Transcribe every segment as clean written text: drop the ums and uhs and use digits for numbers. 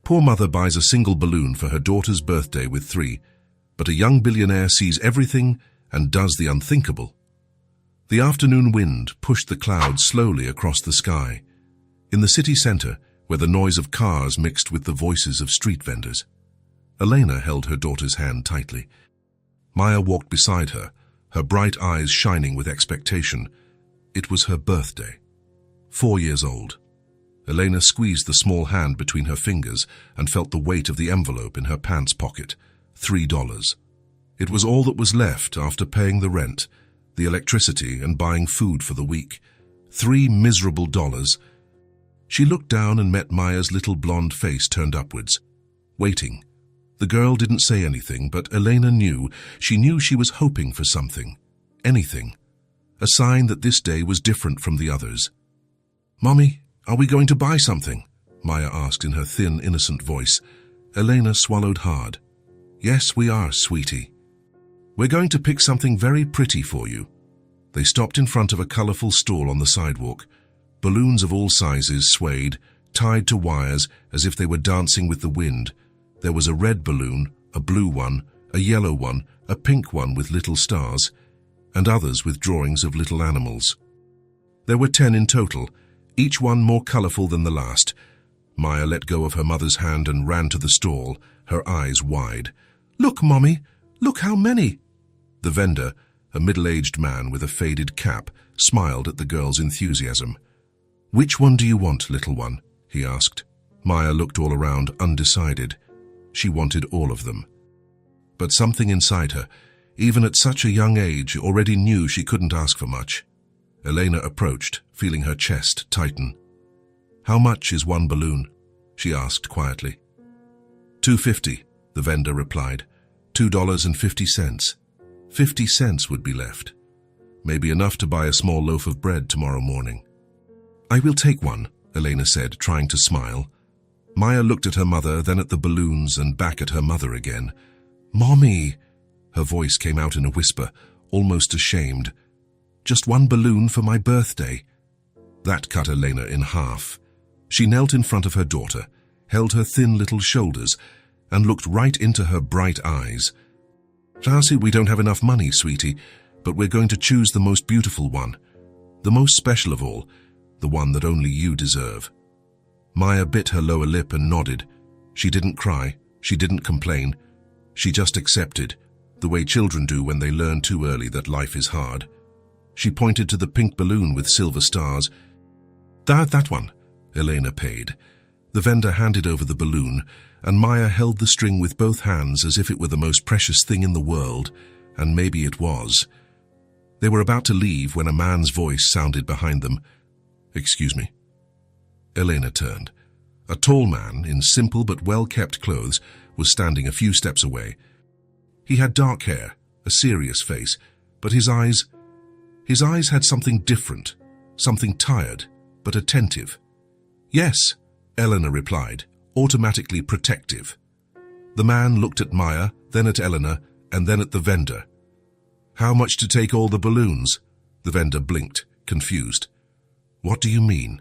Poor mother buys a single balloon for her daughter's birthday with 3, but a young billionaire sees everything and does the unthinkable. The afternoon wind pushed the clouds slowly across the sky. In the city center, where the noise of cars mixed with the voices of street vendors, Elena held her daughter's hand tightly. Maya walked beside her, her bright eyes shining with expectation. It was her birthday. 4 years old. Elena squeezed the small hand between her fingers and felt the weight of the envelope in her pants pocket. $3. It was all that was left after paying the rent, the electricity, and buying food for the week. $3 miserable. She looked down and met Maya's little blonde face turned upwards, waiting. The girl didn't say anything, but Elena knew. She knew she was hoping for something. Anything. A sign that this day was different from the others. "Mommy, are we going to buy something?" Maya asked in her thin, innocent voice. Elena swallowed hard. "Yes, we are, sweetie. We're going to pick something very pretty for you." They stopped in front of a colorful stall on the sidewalk. Balloons of all sizes swayed, tied to wires as if they were dancing with the wind. There was a red balloon, a blue one, a yellow one, a pink one with little stars, and others with drawings of little animals. There were 10 in total, each one more colorful than the last. Maya let go of her mother's hand and ran to the stall, her eyes wide. "Look, Mommy! Look how many!" The vendor, a middle-aged man with a faded cap, smiled at the girl's enthusiasm. "Which one do you want, little one?" he asked. Maya looked all around, undecided. She wanted all of them. But something inside her, even at such a young age, already knew she couldn't ask for much. Elena approached, feeling her chest tighten. "How much is one balloon?" she asked quietly. $2.50, the vendor replied. $2.50. 50 cents would be left. Maybe enough to buy a small loaf of bread tomorrow morning. "I will take one," Elena said, trying to smile. Maya looked at her mother, then at the balloons, and back at her mother again. "Mommy!" Her voice came out in a whisper, almost ashamed. "Just one balloon for my birthday." That cut Elena in half. She knelt in front of her daughter, held her thin little shoulders, and looked right into her bright eyes. "Darcy, we don't have enough money, sweetie, but we're going to choose the most beautiful one. The most special of all, the one that only you deserve." Maya bit her lower lip and nodded. She didn't cry, she didn't complain. She just accepted, the way children do when they learn too early that life is hard. She pointed to the pink balloon with silver stars. That one," Elena paid. The vendor handed over the balloon, and Maya held the string with both hands as if it were the most precious thing in the world, and maybe it was. They were about to leave when a man's voice sounded behind them. "Excuse me." Elena turned. A tall man, in simple but well-kept clothes, was standing a few steps away. He had dark hair, a serious face, but his eyes had something different, something tired, but attentive. "Yes," Elena replied, automatically protective. The man looked at Maya, then at Elena, and then at the vendor. "How much to take all the balloons?" The vendor blinked, confused. "What do you mean?"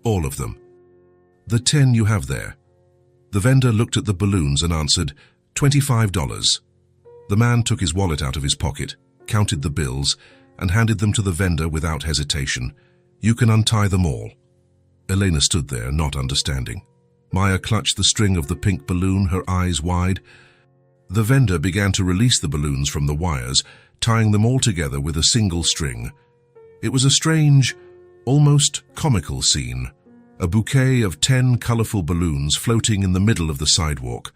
"All of them. The 10 you have there." The vendor looked at the balloons and answered, $25. The man took his wallet out of his pocket, counted the bills, and handed them to the vendor without hesitation. "You can untie them all." Elena stood there, not understanding. Maya clutched the string of the pink balloon, her eyes wide. The vendor began to release the balloons from the wires, tying them all together with a single string. It was a strange, almost comical scene. A bouquet of 10 colorful balloons floating in the middle of the sidewalk.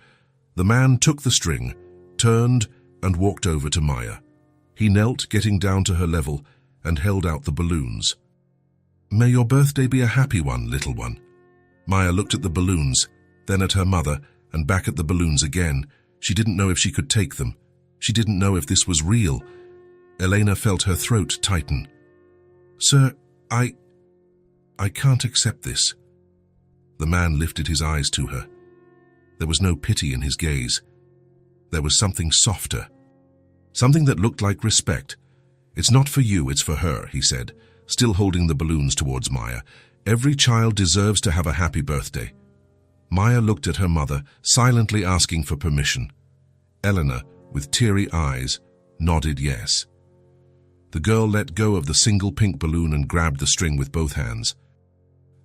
The man took the string, turned, and walked over to Maya. He knelt, getting down to her level, and held out the balloons. "May your birthday be a happy one, little one." Maya looked at the balloons, then at her mother, and back at the balloons again. She didn't know if she could take them. She didn't know if this was real. Elena felt her throat tighten. "Sir, I can't accept this." The man lifted his eyes to her. There was no pity in his gaze. There was something softer, something that looked like respect. "It's not for you, it's for her," he said, still holding the balloons towards Maya. "Every child deserves to have a happy birthday." Maya looked at her mother, silently asking for permission. Eleanor, with teary eyes, nodded yes. The girl let go of the single pink balloon and grabbed the string with both hands.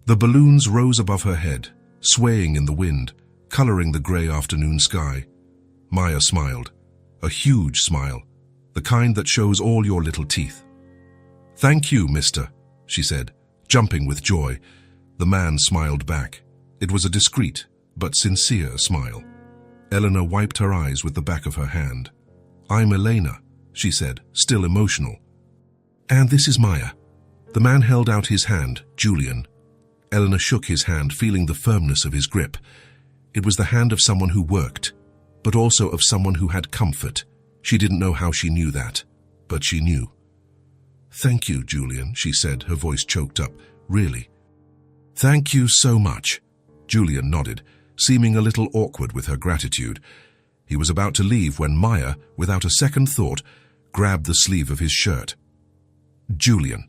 The balloons rose above her head, swaying in the wind, coloring the grey afternoon sky. Maya smiled, a huge smile, the kind that shows all your little teeth. "Thank you, mister," she said, jumping with joy. The man smiled back. It was a discreet but sincere smile. Eleanor wiped her eyes with the back of her hand. "I'm Elena," she said, still emotional. "And this is Maya." The man held out his hand, Julian. Eleanor shook his hand, feeling the firmness of his grip. It was the hand of someone who worked, but also of someone who had comfort. She didn't know how she knew that, but she knew. "Thank you, Julian," she said, her voice choked up. "Really." "Thank you so much." Julian nodded, seeming a little awkward with her gratitude. He was about to leave when Maya, without a second thought, grabbed the sleeve of his shirt. "Julian."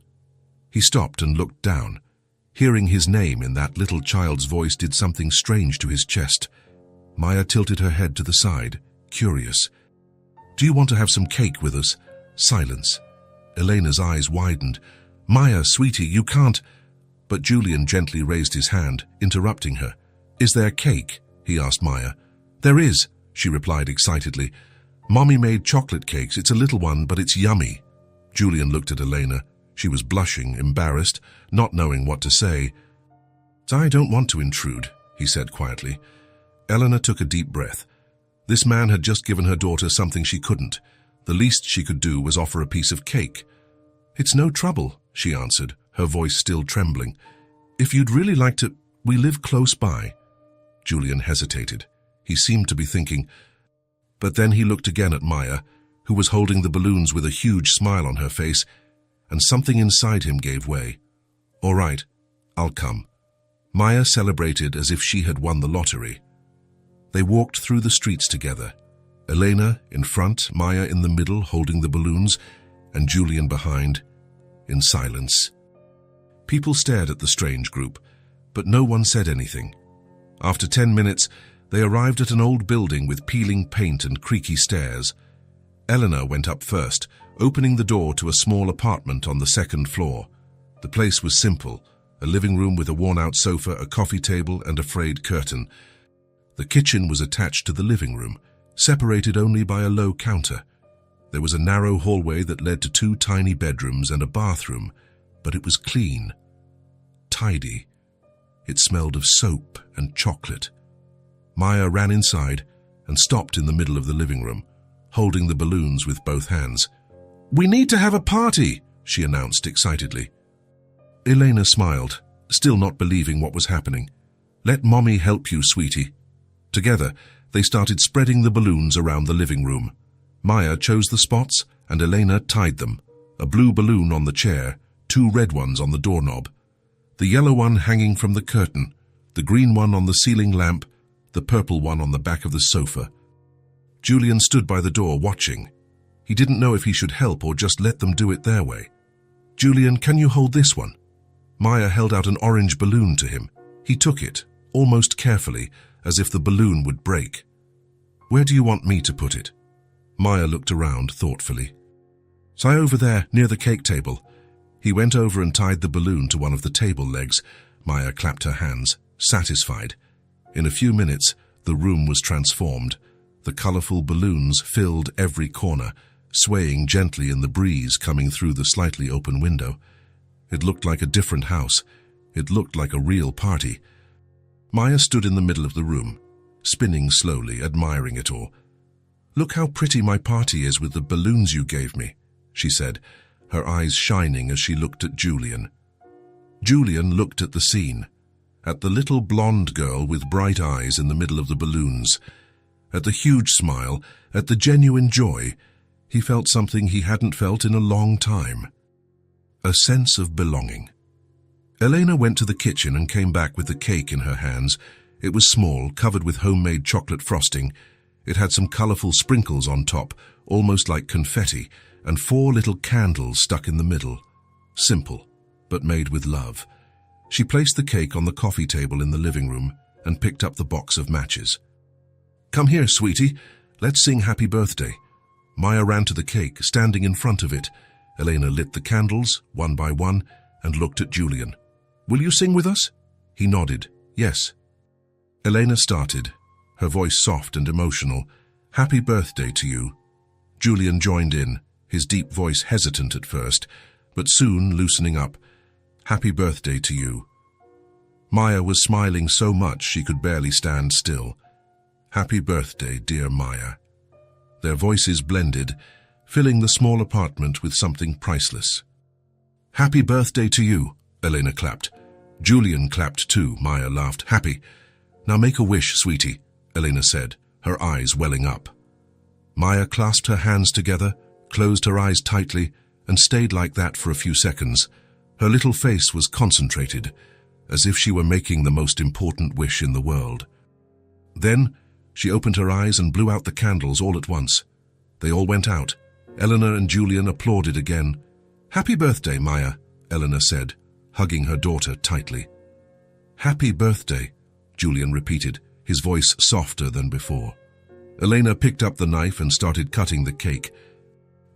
He stopped and looked down. Hearing his name in that little child's voice did something strange to his chest. Maya tilted her head to the side, curious. "Do you want to have some cake with us?" Silence. Elena's eyes widened. "Maya, sweetie, you can't—" But Julian gently raised his hand, interrupting her. "Is there cake?" he asked Maya. "There is," she replied excitedly. "Mommy made chocolate cakes. It's a little one, but it's yummy." Julian looked at Elena. She was blushing, embarrassed, not knowing what to say. "I don't want to intrude," he said quietly. Eleanor took a deep breath. This man had just given her daughter something she couldn't. The least she could do was offer a piece of cake. "It's no trouble," she answered, her voice still trembling. "If you'd really like to, we live close by." Julian hesitated. He seemed to be thinking. But then he looked again at Maya, who was holding the balloons with a huge smile on her face, and something inside him gave way. "All right, I'll come." Maya celebrated as if she had won the lottery. They walked through the streets together. Elena in front, Maya in the middle holding the balloons, and Julian behind, in silence. People stared at the strange group, but no one said anything. After 10 minutes, they arrived at an old building with peeling paint and creaky stairs. Eleanor went up first, opening the door to a small apartment on the second floor. The place was simple, a living room with a worn-out sofa, a coffee table, and a frayed curtain. The kitchen was attached to the living room, separated only by a low counter. There was a narrow hallway that led to 2 tiny bedrooms and a bathroom, but it was clean, tidy. It smelled of soap and chocolate. Maya ran inside and stopped in the middle of the living room, holding the balloons with both hands. "We need to have a party," she announced excitedly. Elena smiled, still not believing what was happening. "Let Mommy help you, sweetie." Together, they started spreading the balloons around the living room. Maya chose the spots and Elena tied them, a blue balloon on the chair, 2 red ones on the doorknob, the yellow one hanging from the curtain, the green one on the ceiling lamp, the purple one on the back of the sofa. Julian stood by the door watching. He didn't know if he should help or just let them do it their way. "Julian, can you hold this one?" Maya held out an orange balloon to him. He took it, almost carefully, as if the balloon would break. "Where do you want me to put it?" Maya looked around thoughtfully. "Say over there, near the cake table." He went over and tied the balloon to one of the table legs. Maya clapped her hands, satisfied. In a few minutes, the room was transformed. The colorful balloons filled every corner, swaying gently in the breeze coming through the slightly open window. It looked like a different house. It looked like a real party. Maya stood in the middle of the room, spinning slowly, admiring it all. "Look how pretty my party is with the balloons you gave me," she said, her eyes shining as she looked at Julian. Julian looked at the scene, at the little blonde girl with bright eyes in the middle of the balloons, at the huge smile, at the genuine joy. He felt something he hadn't felt in a long time. A sense of belonging. Elena went to the kitchen and came back with the cake in her hands. It was small, covered with homemade chocolate frosting. It had some colorful sprinkles on top, almost like confetti, and 4 little candles stuck in the middle. Simple, but made with love. She placed the cake on the coffee table in the living room and picked up the box of matches. "Come here, sweetie. Let's sing happy birthday." Maya ran to the cake, standing in front of it. Elena lit the candles, one by one, and looked at Julian. "Will you sing with us?" He nodded. "Yes." Elena started, her voice soft and emotional. "Happy birthday to you." Julian joined in, his deep voice hesitant at first, but soon loosening up. "Happy birthday to you." Maya was smiling so much she could barely stand still. "Happy birthday, dear Maya." Their voices blended, filling the small apartment with something priceless. "Happy birthday to you," Elena clapped. Julian clapped too. Maya laughed. "Happy. Now make a wish, sweetie," Elena said, her eyes welling up. Maya clasped her hands together, closed her eyes tightly, and stayed like that for a few seconds. Her little face was concentrated, as if she were making the most important wish in the world. Then she opened her eyes and blew out the candles all at once. They all went out. Eleanor and Julian applauded again. "Happy birthday, Maya," Eleanor said, hugging her daughter tightly. "Happy birthday," Julian repeated, his voice softer than before. Elena picked up the knife and started cutting the cake.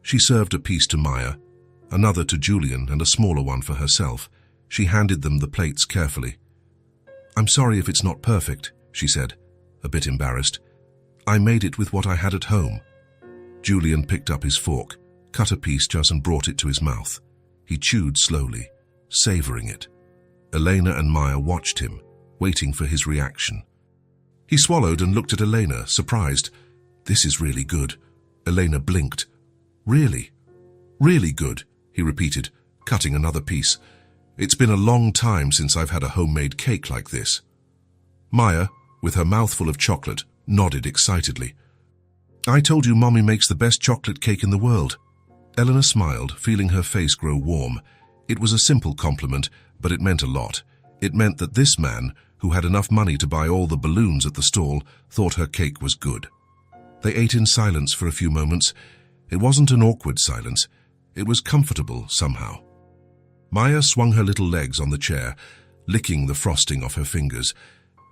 She served a piece to Maya, another to Julian, and a smaller one for herself. She handed them the plates carefully. "I'm sorry if it's not perfect," she said, a bit embarrassed. "I made it with what I had at home." Julian picked up his fork, cut a piece just and brought it to his mouth. He chewed slowly, savoring it. Elena and Maya watched him, waiting for his reaction. He swallowed and looked at Elena, surprised. "This is really good." Elena blinked. "Really? Really good," he repeated, cutting another piece. "It's been a long time since I've had a homemade cake like this." Maya, with her mouthful of chocolate, nodded excitedly. "I told you Mommy makes the best chocolate cake in the world." Eleanor smiled, feeling her face grow warm. It was a simple compliment, but it meant a lot. It meant that this man, who had enough money to buy all the balloons at the stall, thought her cake was good. They ate in silence for a few moments. It wasn't an awkward silence. It was comfortable somehow. Maya swung her little legs on the chair, licking the frosting off her fingers.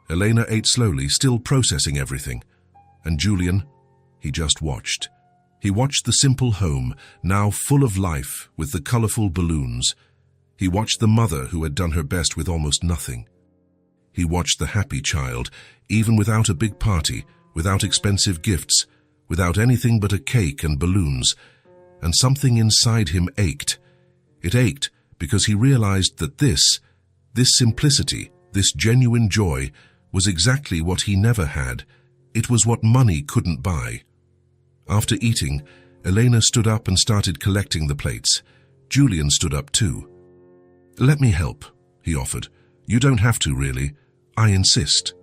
Elena ate slowly, still processing everything. And Julian, he just watched. He watched the simple home, now full of life with the colorful balloons. He watched the mother who had done her best with almost nothing. He watched the happy child, even without a big party, without expensive gifts, without anything but a cake and balloons. And something inside him ached. It ached because he realized that this simplicity, this genuine joy, was exactly what he never had. It was what money couldn't buy. After eating, Elena stood up and started collecting the plates. Julian stood up too. "Let me help," he offered. "You don't have to, really. I insist."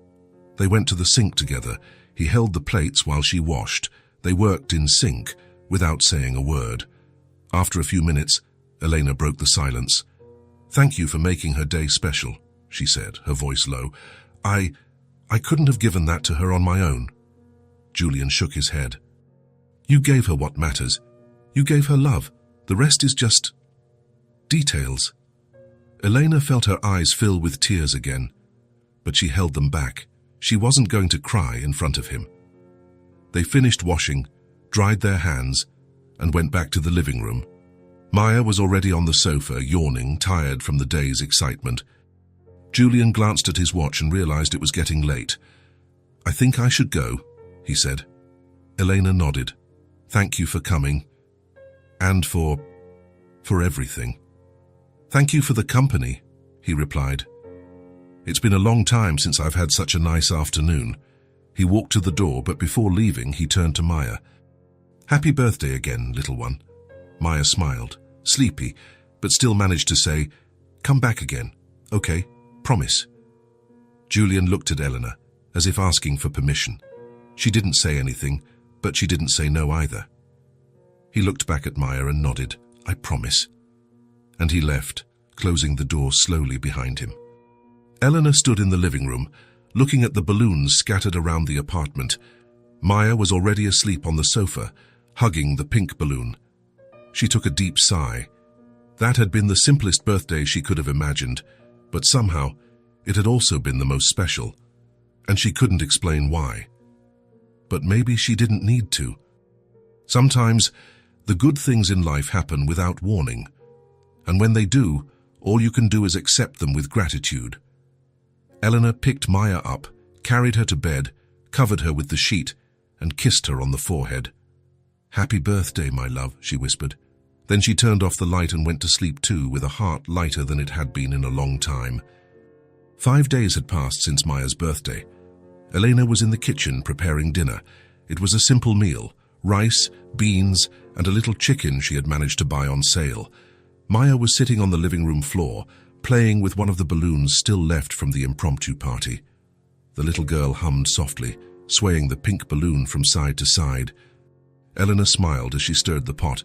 They went to the sink together. He held the plates while she washed. They worked in sync, without saying a word. After a few minutes, Elena broke the silence. "Thank you for making her day special," she said, her voice low. I couldn't have given that to her on my own." Julian shook his head. "You gave her what matters. You gave her love. The rest is just details." Elena felt her eyes fill with tears again, but she held them back. She wasn't going to cry in front of him. They finished washing, dried their hands, and went back to the living room. Maya was already on the sofa, yawning, tired from the day's excitement. Julian glanced at his watch and realized it was getting late. "I think I should go," he said. Elena nodded. "Thank you for coming. And for everything." "Thank you for the company," he replied. "It's been a long time since I've had such a nice afternoon." He walked to the door, but before leaving, he turned to Maya. "Happy birthday again, little one." Maya smiled, sleepy, but still managed to say, "Come back again, okay? Promise." Julian looked at Eleanor, as if asking for permission. She didn't say anything, but she didn't say no either. He looked back at Maya and nodded, "I promise." And he left, closing the door slowly behind him. Eleanor stood in the living room, looking at the balloons scattered around the apartment. Maya was already asleep on the sofa, hugging the pink balloon. She took a deep sigh. That had been the simplest birthday she could have imagined, but somehow it had also been the most special. and she couldn't explain why. But maybe she didn't need to. Sometimes, the good things in life happen without warning, and when they do, all you can do is accept them with gratitude. Eleanor picked Maya up, carried her to bed, covered her with the sheet, and kissed her on the forehead. "Happy birthday, my love," she whispered. Then she turned off the light and went to sleep too, with a heart lighter than it had been in a long time. 5 days had passed since Maya's birthday. Elena was in the kitchen preparing dinner. It was a simple meal: rice, beans, and a little chicken she had managed to buy on sale. Maya was sitting on the living room floor, playing with one of the balloons still left from the impromptu party. The little girl hummed softly, swaying the pink balloon from side to side. Eleanor smiled as she stirred the pot.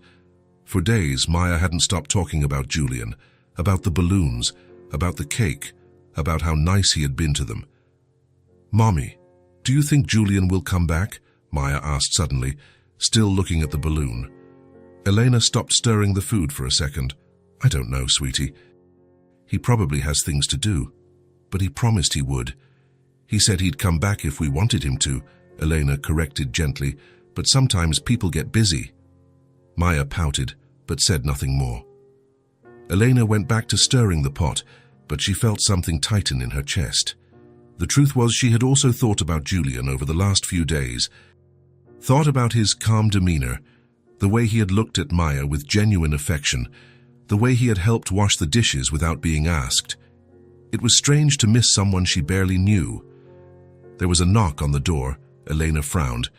For days, Maya hadn't stopped talking about Julian, about the balloons, about the cake, about how nice he had been to them. "Mommy, do you think Julian will come back?" Maya asked suddenly, still looking at the balloon. Elena stopped stirring the food for a second. "I don't know, sweetie. He probably has things to do, but he promised he would. He said he'd come back if we wanted him to," Elena corrected gently, "but sometimes people get busy." Maya pouted, but said nothing more. Elena went back to stirring the pot, but she felt something tighten in her chest. The truth was, she had also thought about Julian over the last few days. Thought about his calm demeanor, the way he had looked at Maya with genuine affection, the way he had helped wash the dishes without being asked. It was strange to miss someone she barely knew. There was a knock on the door. Elena frowned.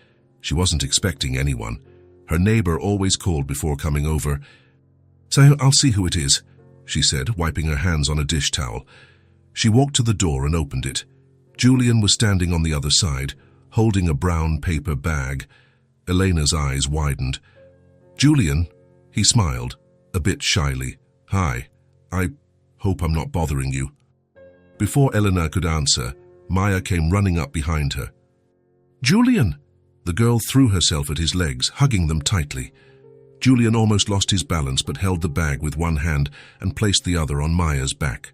She wasn't expecting anyone. Her neighbor always called before coming over. "So I'll see who it is," she said, wiping her hands on a dish towel. She walked to the door and opened it. Julian was standing on the other side, holding a brown paper bag. Elena's eyes widened. "Julian," he smiled, a bit shyly. "Hi, I hope I'm not bothering you." Before Eleanor could answer, Maya came running up behind her. "Julian!" The girl threw herself at his legs, hugging them tightly. Julian almost lost his balance but held the bag with one hand and placed the other on Maya's back.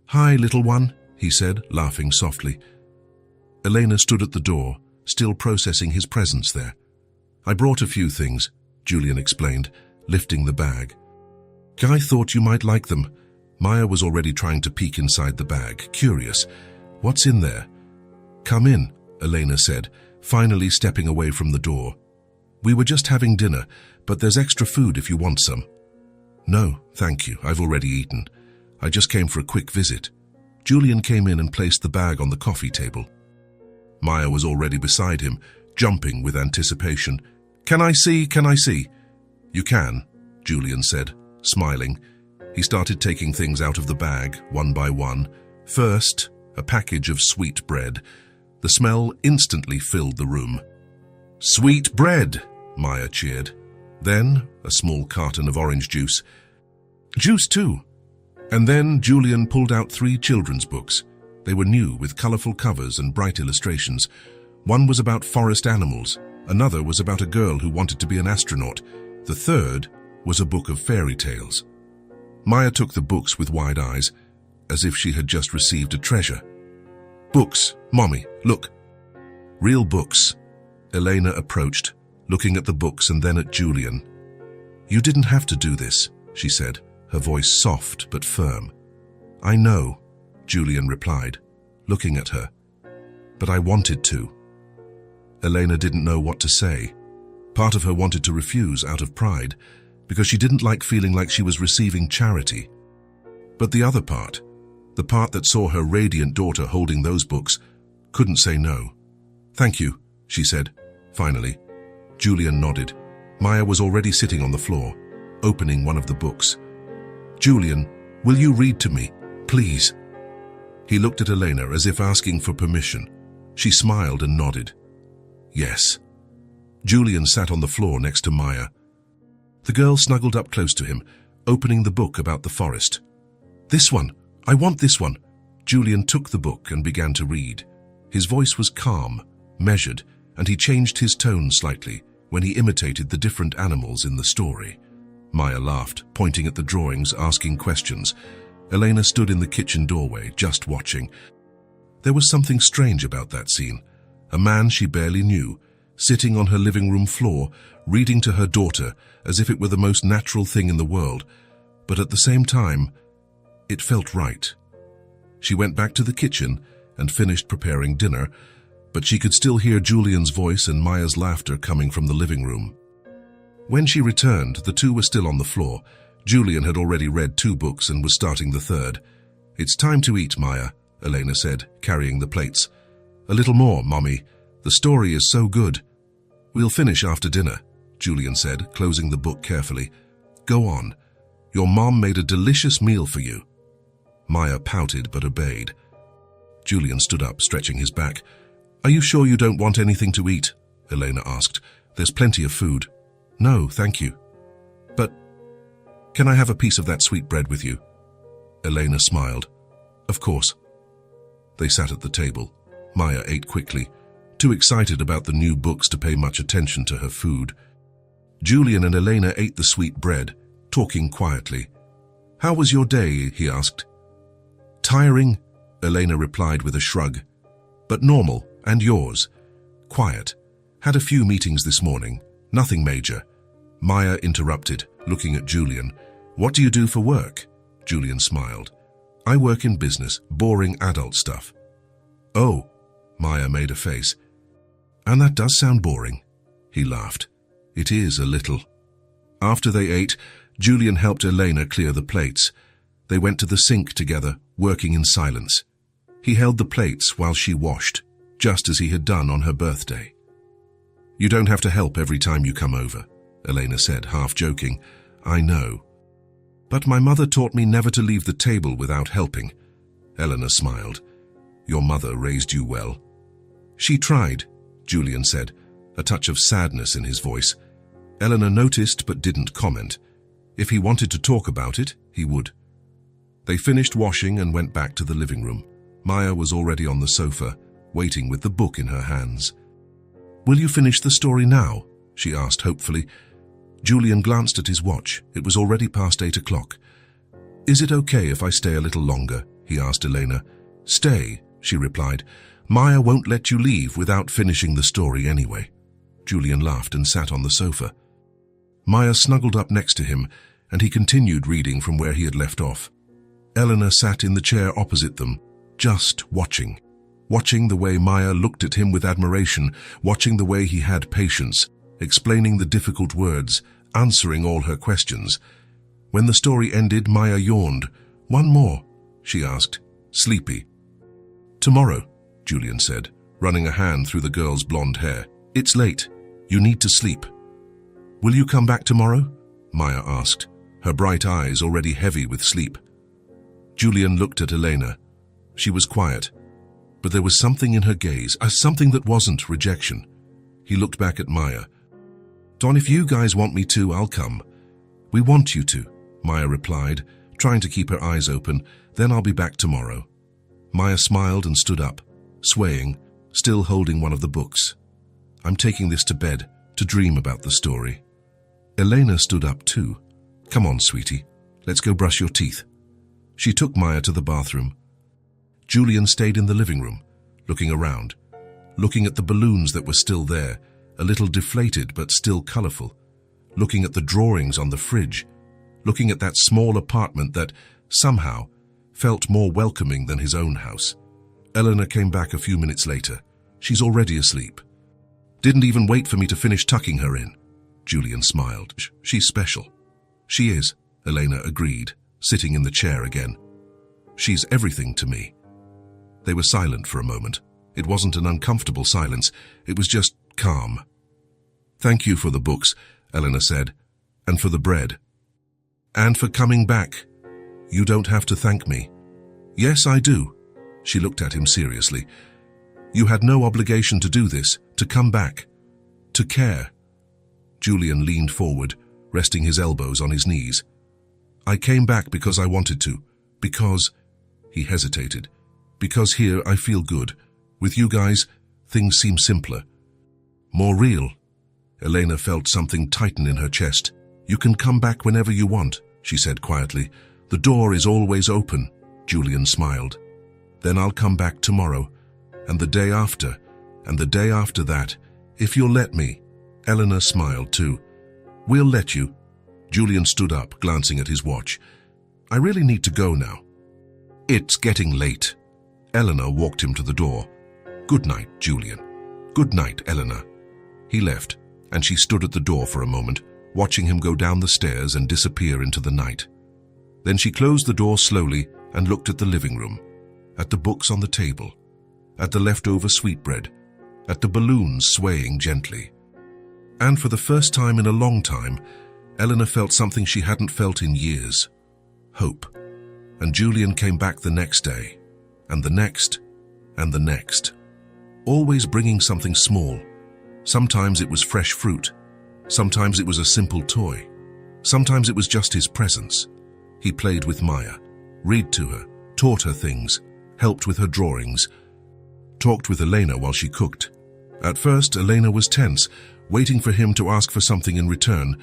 "Hi, little one," he said, laughing softly. Elena stood at the door, still processing his presence there. "I brought a few things," Julian explained, lifting the bag. "I thought you might like them." Maya was already trying to peek inside the bag, curious. "What's in there?" "Come in," Elena said, finally stepping away from the door. "We were just having dinner, but there's extra food if you want some." "No, thank you. I've already eaten. I just came for a quick visit." Julian came in and placed the bag on the coffee table. Maya was already beside him, jumping with anticipation. Can I see? Can I see?" "You can," Julian said, smiling. He started taking things out of the bag, one by one. First, a package of sweet bread. The smell instantly filled the room. "Sweet bread!" Maya cheered. Then, a small carton of orange juice. "Juice too!" And then Julian pulled out 3 children's books. They were new, with colorful covers and bright illustrations. One was about forest animals. Another was about a girl who wanted to be an astronaut. The third was a book of fairy tales. Maya took the books with wide eyes, as if she had just received a treasure. "Books, Mommy, look." "Real books." Elena approached, looking at the books and then at Julian. "You didn't have to do this," she said, her voice soft but firm. "I know," Julian replied, looking at her. "But I wanted to." Elena didn't know what to say. Part of her wanted to refuse out of pride, because she didn't like feeling like she was receiving charity. But the other part, the part that saw her radiant daughter holding those books, couldn't say no. "Thank you," she said, finally. Julian nodded. Maya was already sitting on the floor, opening one of the books. "Julian, will you read to me, please?" He looked at Elena as if asking for permission. She smiled and nodded. "Yes." Julian sat on the floor next to Maya. The girl snuggled up close to him, opening the book about the forest. "This one! I want this one!" Julian took the book and began to read. His voice was calm, measured, and he changed his tone slightly when he imitated the different animals in the story. Maya laughed, pointing at the drawings, asking questions. Elena stood in the kitchen doorway, just watching. There was something strange about that scene. A man she barely knew, sitting on her living room floor, reading to her daughter as if it were the most natural thing in the world. But at the same time, it felt right. She went back to the kitchen and finished preparing dinner, but she could still hear Julian's voice and Maya's laughter coming from the living room. When she returned, the two were still on the floor. Julian had already read 2 books and was starting the third. "It's time to eat, Maya," Elena said, carrying the plates. "A little more, Mommy. The story is so good." "We'll finish after dinner," Julian said, closing the book carefully. "Go on. Your mom made a delicious meal for you." Maya pouted but obeyed. Julian stood up, stretching his back. "Are you sure you don't want anything to eat?" Elena asked. "There's plenty of food." "No, thank you." "But can I have a piece of that sweet bread with you?" Elena smiled. "Of course." They sat at the table. Maya ate quickly, too excited about the new books to pay much attention to her food. Julian and Elena ate the sweet bread, talking quietly. "How was your day?" he asked. "Tiring," Elena replied with a shrug. "But normal, and yours?" "Quiet. Had a few meetings this morning. Nothing major." Maya interrupted, looking at Julian. "What do you do for work?" Julian smiled. "I work in business, boring adult stuff." "Oh," Maya made a face. "And that does sound boring." He laughed. "It is a little." After they ate, Julian helped Elena clear the plates. They went to the sink together, working in silence. He held the plates while she washed, just as he had done on her birthday. "You don't have to help every time you come over," Elena said, half joking. "I know. But my mother taught me never to leave the table without helping." Elena smiled. "Your mother raised you well." "She tried," Julian said, a touch of sadness in his voice. Elena noticed but didn't comment. If he wanted to talk about it, he would. They finished washing and went back to the living room. Maya was already on the sofa, waiting with the book in her hands. "Will you finish the story now?" she asked hopefully. Julian glanced at his watch. It was already past 8 o'clock. "Is it okay if I stay a little longer?" he asked Elena. "Stay," she replied. "Maya won't let you leave without finishing the story anyway." Julian laughed and sat on the sofa. Maya snuggled up next to him, and he continued reading from where he had left off. Elena sat in the chair opposite them, just watching the way Maya looked at him with admiration, watching the way he had patience, explaining the difficult words, answering all her questions. When the story ended, Maya yawned. "One more?" she asked, sleepy. "Tomorrow," Julian said, running a hand through the girl's blonde hair. "It's late. You need to sleep." "Will you come back tomorrow?" Maya asked, her bright eyes already heavy with sleep. Julian looked at Elena. She was quiet, but there was something in her gaze, something that wasn't rejection. He looked back at Maya. "Don, if you guys want me to, I'll come." "We want you to," Maya replied, trying to keep her eyes open. "Then I'll be back tomorrow." Maya smiled and stood up, swaying, still holding one of the books. "I'm taking this to bed, to dream about the story." Elena stood up too. "Come on, sweetie. Let's go brush your teeth." She took Maya to the bathroom. Julian stayed in the living room, looking around, looking at the balloons that were still there, a little deflated but still colorful, looking at the drawings on the fridge, looking at that small apartment that, somehow, felt more welcoming than his own house. Eleanor came back a few minutes later. "She's already asleep." "Didn't even wait for me to finish tucking her in." Julian smiled. "She's special." "She is," Elena agreed, sitting in the chair again. "She's everything to me." They were silent for a moment. It wasn't an uncomfortable silence. It was just calm. "Thank you for the books," Eleanor said, "and for the bread. And for coming back. You don't have to thank me." "Yes, I do." She looked at him seriously. "You had no obligation to do this, to come back, to care." Julian leaned forward, resting his elbows on his knees. "I came back because I wanted to, because—" He hesitated. "Because here I feel good. With you guys, things seem simpler. More real." Elena felt something tighten in her chest. "You can come back whenever you want," she said quietly. "The door is always open." Julian smiled. Then I'll come back tomorrow, and the day after, and the day after that, if you'll let me." Eleanor smiled too. "We'll let you." Julian stood up, glancing at his watch. "I really need to go now." "It's getting late." Eleanor walked him to the door. "Good night, Julian." "Good night, Eleanor." He left, and she stood at the door for a moment, watching him go down the stairs and disappear into the night. Then she closed the door slowly and looked at the living room, at the books on the table, at the leftover sweetbread, at the balloons swaying gently. And for the first time in a long time, Eleanor felt something she hadn't felt in years: hope. And Julian came back the next day, and the next, and the next, always bringing something small. Sometimes it was fresh fruit. Sometimes it was a simple toy. Sometimes it was just his presence. He played with Maya, read to her, taught her things, helped with her drawings, talked with Elena while she cooked. At first, Elena was tense, waiting for him to ask for something in return,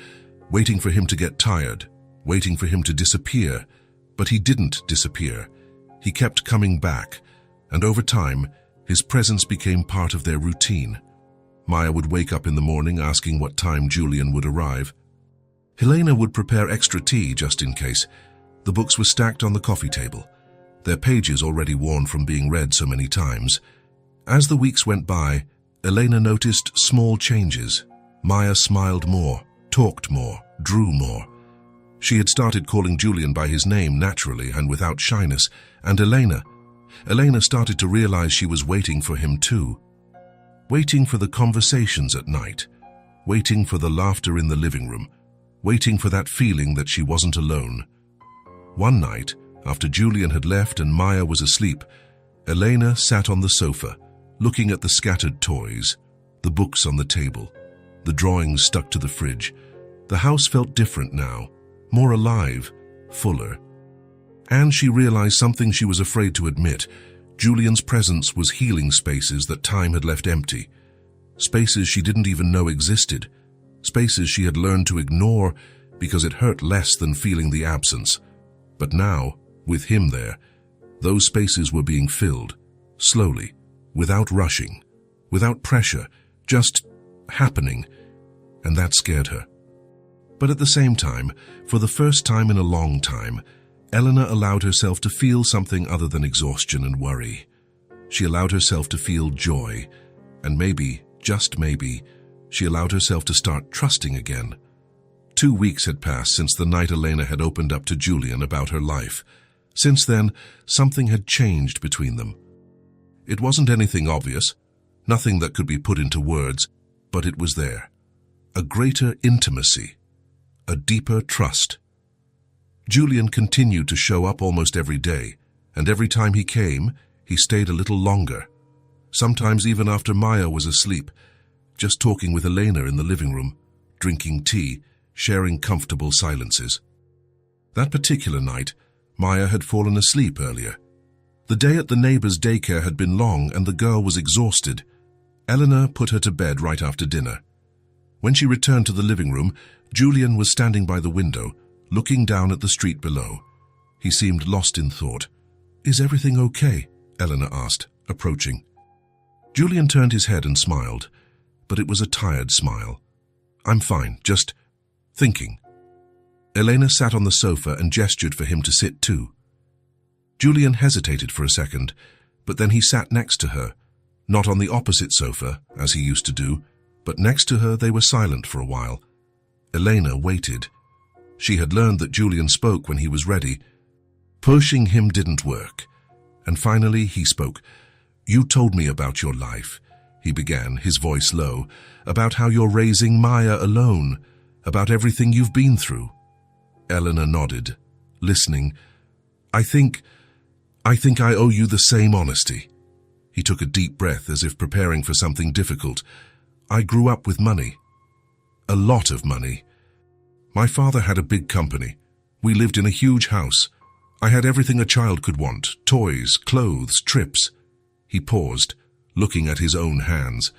waiting for him to get tired, waiting for him to disappear. But he didn't disappear. He kept coming back, and over time, his presence became part of their routine. Maya would wake up in the morning asking what time Julian would arrive. Helena would prepare extra tea just in case. The books were stacked on the coffee table, their pages already worn from being read so many times. As the weeks went by, Elena noticed small changes. Maya smiled more, talked more, drew more. She had started calling Julian by his name naturally and without shyness, and Elena started to realize she was waiting for him too. Waiting for the conversations at night, waiting for the laughter in the living room, waiting for that feeling that she wasn't alone. One night, after Julian had left and Maya was asleep, Elena sat on the sofa, looking at the scattered toys, the books on the table, the drawings stuck to the fridge. The house felt different now, more alive, fuller. And she realized something she was afraid to admit. Julian's presence was healing spaces that time had left empty, spaces she didn't even know existed, spaces she had learned to ignore because it hurt less than feeling the absence. But now, with him there, those spaces were being filled, slowly, without rushing, without pressure, just happening, and that scared her. But at the same time, for the first time in a long time, Eleanor allowed herself to feel something other than exhaustion and worry. She allowed herself to feel joy, and maybe, just maybe, she allowed herself to start trusting again. 2 weeks had passed since the night Elena had opened up to Julian about her life. Since then, something had changed between them. It wasn't anything obvious, nothing that could be put into words, but it was there. A greater intimacy, a deeper trust. Julian continued to show up almost every day, and every time he came, he stayed a little longer. Sometimes even after Maya was asleep, just talking with Elena in the living room, drinking tea, sharing comfortable silences. That particular night, Maya had fallen asleep earlier. The day at the neighbor's daycare had been long and the girl was exhausted. Eleanor put her to bed right after dinner. When she returned to the living room, Julian was standing by the window, looking down at the street below. He seemed lost in thought. "Is everything okay?" Eleanor asked, approaching. Julian turned his head and smiled, but it was a tired smile. "I'm fine, just thinking." Elena sat on the sofa and gestured for him to sit too. Julian hesitated for a second, but then he sat next to her, not on the opposite sofa, as he used to do, but next to her. They were silent for a while. Elena waited. She had learned that Julian spoke when he was ready. Pushing him didn't work, and finally he spoke. "You told me about your life," he began, his voice low, "about how you're raising Maya alone, about everything you've been through." Eleanor nodded, listening. I think I owe you the same honesty." He took a deep breath as if preparing for something difficult. "I grew up with money. A lot of money. My father had a big company. We lived in a huge house. I had everything a child could want: toys, clothes, trips." He paused, looking at his own hands.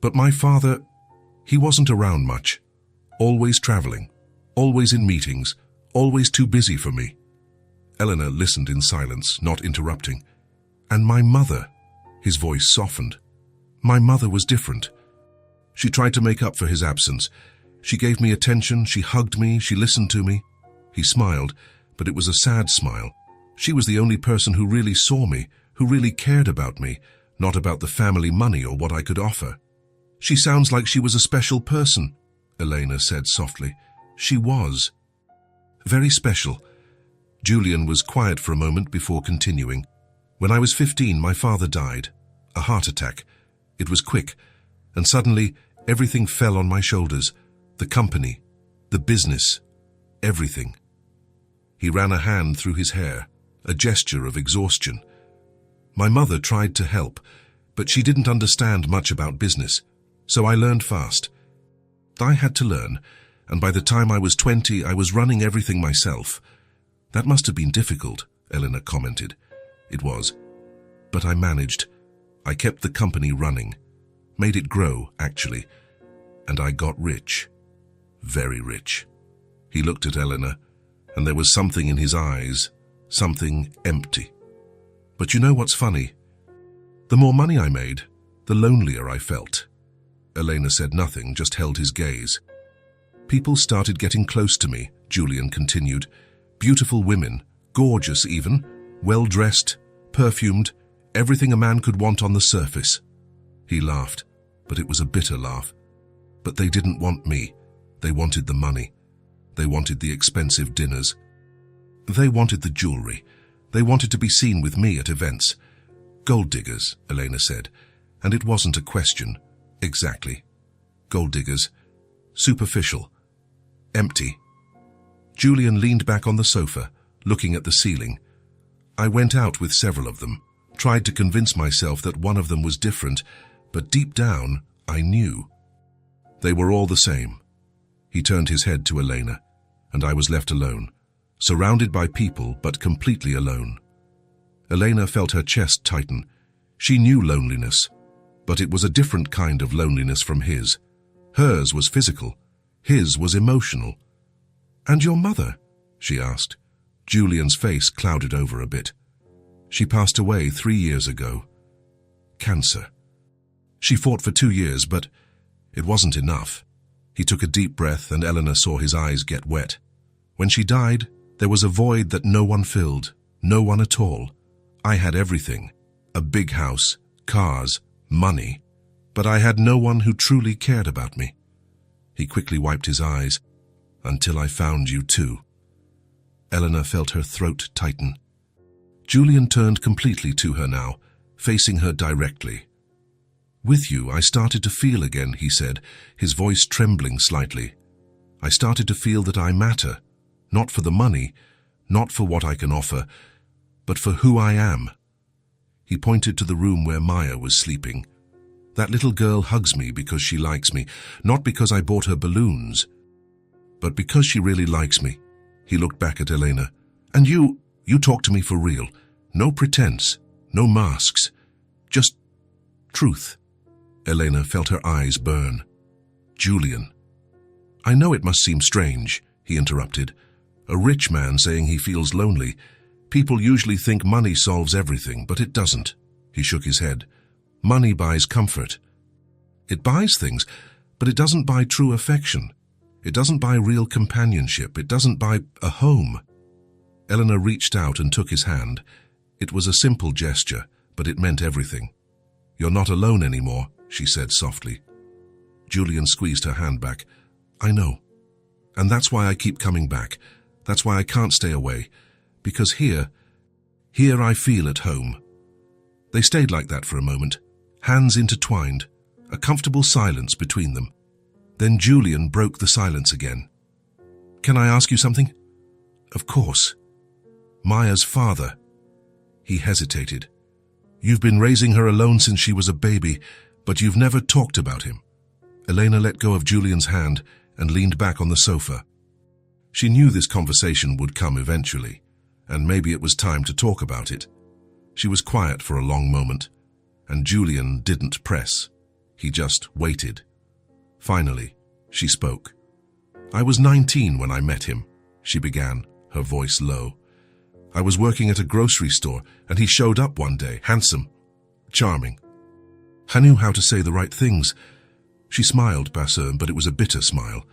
"But my father, he wasn't around much. Always traveling, always in meetings, always too busy for me." Eleanor listened in silence, not interrupting. And my mother, his voice softened. My mother was different. She tried to make up for his absence. She gave me attention, she hugged me, she listened to me. He smiled, but it was a sad smile. She was the only person who really saw me, who really cared about me, not about the family money or what I could offer. She sounds like she was a special person, Elena said softly. She was. Very special. Julian was quiet for a moment before continuing. When I was 15, my father died. A heart attack. It was quick, and suddenly everything fell on my shoulders. The company, the business, everything. He ran a hand through his hair, a gesture of exhaustion. My mother tried to help, but she didn't understand much about business, so I learned fast. I had to learn, and by the time I was 20, I was running everything myself. That must have been difficult, Eleanor commented. It was. But I managed. I kept the company running. Made it grow, actually. And I got rich. Very rich. He looked at Eleanor, and there was something in his eyes, something empty. But you know what's funny? The more money I made, the lonelier I felt. Elena said nothing, just held his gaze. People started getting close to me, Julian continued. Beautiful women, gorgeous even, well-dressed, perfumed, everything a man could want on the surface. He laughed, but it was a bitter laugh. But they didn't want me. They wanted the money. They wanted the expensive dinners. They wanted the jewelry. They wanted to be seen with me at events. Gold diggers, Elena said, and it wasn't a question. Exactly. Gold diggers. Superficial. Empty. Julian leaned back on the sofa, looking at the ceiling. I went out with several of them, tried to convince myself that one of them was different, but deep down, I knew. They were all the same. He turned his head to Elena, and I was left alone, surrounded by people but completely alone. Elena felt her chest tighten. She knew loneliness, but it was a different kind of loneliness from his. Hers was physical. His was emotional. "And your mother?" she asked. Julian's face clouded over a bit. "She passed away 3 years ago. Cancer. She fought for 2 years, but it wasn't enough." He took a deep breath, and Eleanor saw his eyes get wet. "When she died, there was a void that no one filled, no one at all. I had everything, a big house, cars, money, but I had no one who truly cared about me." He quickly wiped his eyes. "Until I found you too." Eleanor felt her throat tighten. Julian turned completely to her now, facing her directly. "With you, I started to feel again," he said, his voice trembling slightly. "I started to feel that I matter, not for the money, not for what I can offer, but for who I am." He pointed to the room where Maya was sleeping. "That little girl hugs me because she likes me, not because I bought her balloons, but because she really likes me." He looked back at Elena. "And you talk to me for real. No pretense, no masks, just truth." Elena felt her eyes burn. "Julian." "I know it must seem strange," he interrupted. "A rich man saying he feels lonely. People usually think money solves everything, but it doesn't." He shook his head. "Money buys comfort. It buys things, but it doesn't buy true affection. It doesn't buy real companionship. It doesn't buy a home." Eleanor reached out and took his hand. It was a simple gesture, but it meant everything. "You're not alone anymore," she said softly. Julian squeezed her hand back. "I know. And that's why I keep coming back. That's why I can't stay away. Because here I feel at home." They stayed like that for a moment, hands intertwined, a comfortable silence between them. Then Julian broke the silence again. "Can I ask you something?" "Of course." "Maya's father." He hesitated. "You've been raising her alone since she was a baby, but you've never talked about him." Elena let go of Julian's hand and leaned back on the sofa. She knew this conversation would come eventually, and maybe it was time to talk about it. She was quiet for a long moment, and Julian didn't press. He just waited. Finally, she spoke. "I was 19 when I met him," she began, her voice low. I was working at a grocery store, and he showed up one day, handsome, charming. I knew how to say the right things. She smiled, Bassem, but it was a bitter smile.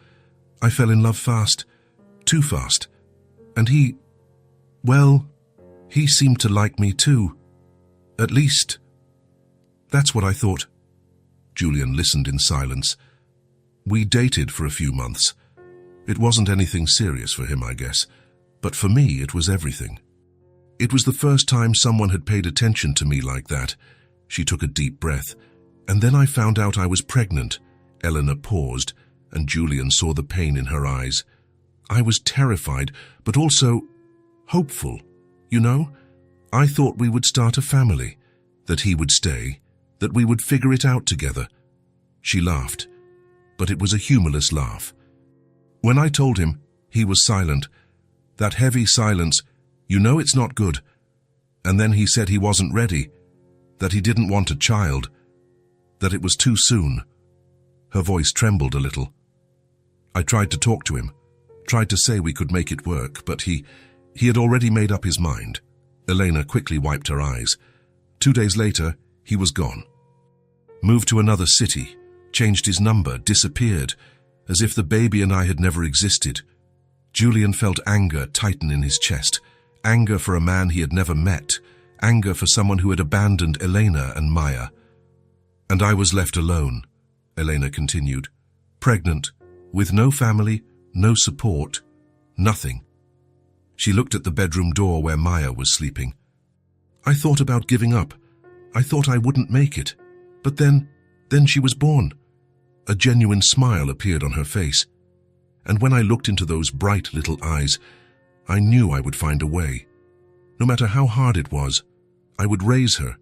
I fell in love fast, too fast. And he seemed to like me too. At least, that's what I thought. Julian listened in silence. We dated for a few months. It wasn't anything serious for him, I guess, but for me it was everything. It was the first time someone had paid attention to me like that. She took a deep breath. And then I found out I was pregnant. Eleanor paused, and Julian saw the pain in her eyes. I was terrified, but also hopeful. You know, I thought we would start a family, that he would stay, that we would figure it out together. She laughed, but it was a humorless laugh. When I told him, he was silent. That heavy silence, you know it's not good. And then he said he wasn't ready, that he didn't want a child, that it was too soon. Her voice trembled a little. I tried to talk to him, tried to say we could make it work, but he had already made up his mind. Elena quickly wiped her eyes. 2 days later, he was gone. Moved to another city, changed his number, disappeared, as if the baby and I had never existed. Julian felt anger tighten in his chest, anger for a man he had never met, anger for someone who had abandoned Elena and Maya. And I was left alone, Elena continued, pregnant, with no family, no support, nothing. She looked at the bedroom door where Maya was sleeping. I thought about giving up. I thought I wouldn't make it. But then she was born. A genuine smile appeared on her face. And when I looked into those bright little eyes, I knew I would find a way. No matter how hard it was, I would raise her.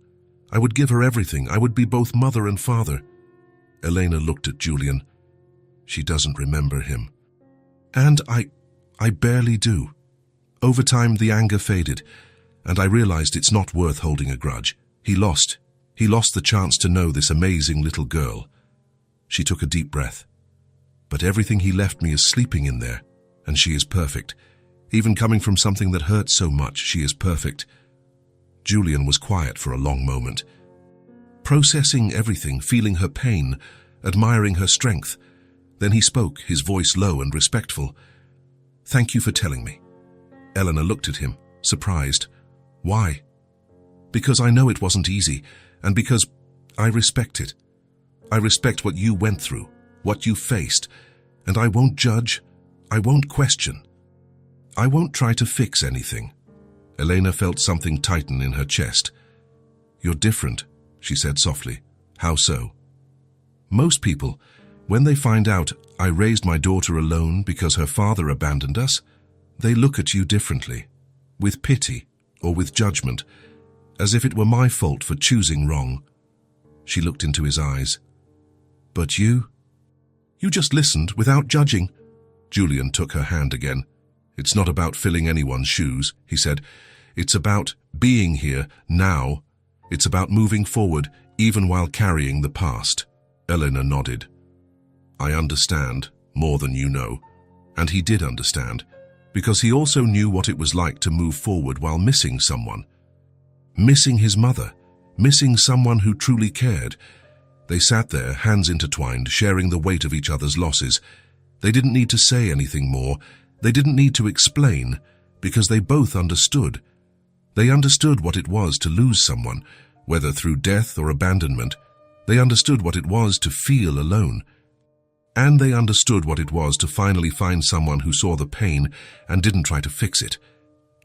I would give her everything. I would be both mother and father. Elena looked at Julian. She doesn't remember him. And I barely do. Over time, the anger faded, and I realized it's not worth holding a grudge. He lost the chance to know this amazing little girl. She took a deep breath. But everything he left me is sleeping in there, and she is perfect. Even coming from something that hurt so much, she is perfect. Julian was quiet for a long moment, processing everything, feeling her pain, admiring her strength. Then he spoke, his voice low and respectful. Thank you for telling me. Eleanor looked at him, surprised. Why? Because I know it wasn't easy, and because I respect it. I respect what you went through, what you faced, and I won't judge, I won't question. I won't try to fix anything. Elena felt something tighten in her chest. You're different, she said softly. How so? Most people, when they find out I raised my daughter alone because her father abandoned us, they look at you differently, with pity or with judgment, as if it were my fault for choosing wrong. She looked into his eyes. But you just listened without judging. Julian took her hand again. It's not about filling anyone's shoes, he said. It's about being here, now. It's about moving forward, even while carrying the past. Eleanor nodded. I understand, more than you know. And he did understand, because he also knew what it was like to move forward while missing someone. Missing his mother, missing someone who truly cared. They sat there, hands intertwined, sharing the weight of each other's losses. They didn't need to say anything more. They didn't need to explain, because they both understood. They understood what it was to lose someone, whether through death or abandonment. They understood what it was to feel alone. And they understood what it was to finally find someone who saw the pain and didn't try to fix it,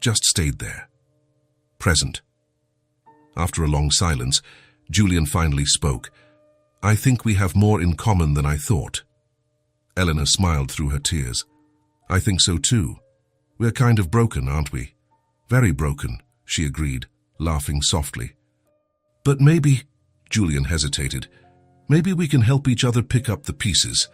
just stayed there, present. After a long silence, Julian finally spoke. I think we have more in common than I thought. Eleanor smiled through her tears. I think so too. We're kind of broken, aren't we? Very broken, she agreed, laughing softly. But maybe, Julian hesitated, maybe we can help each other pick up the pieces.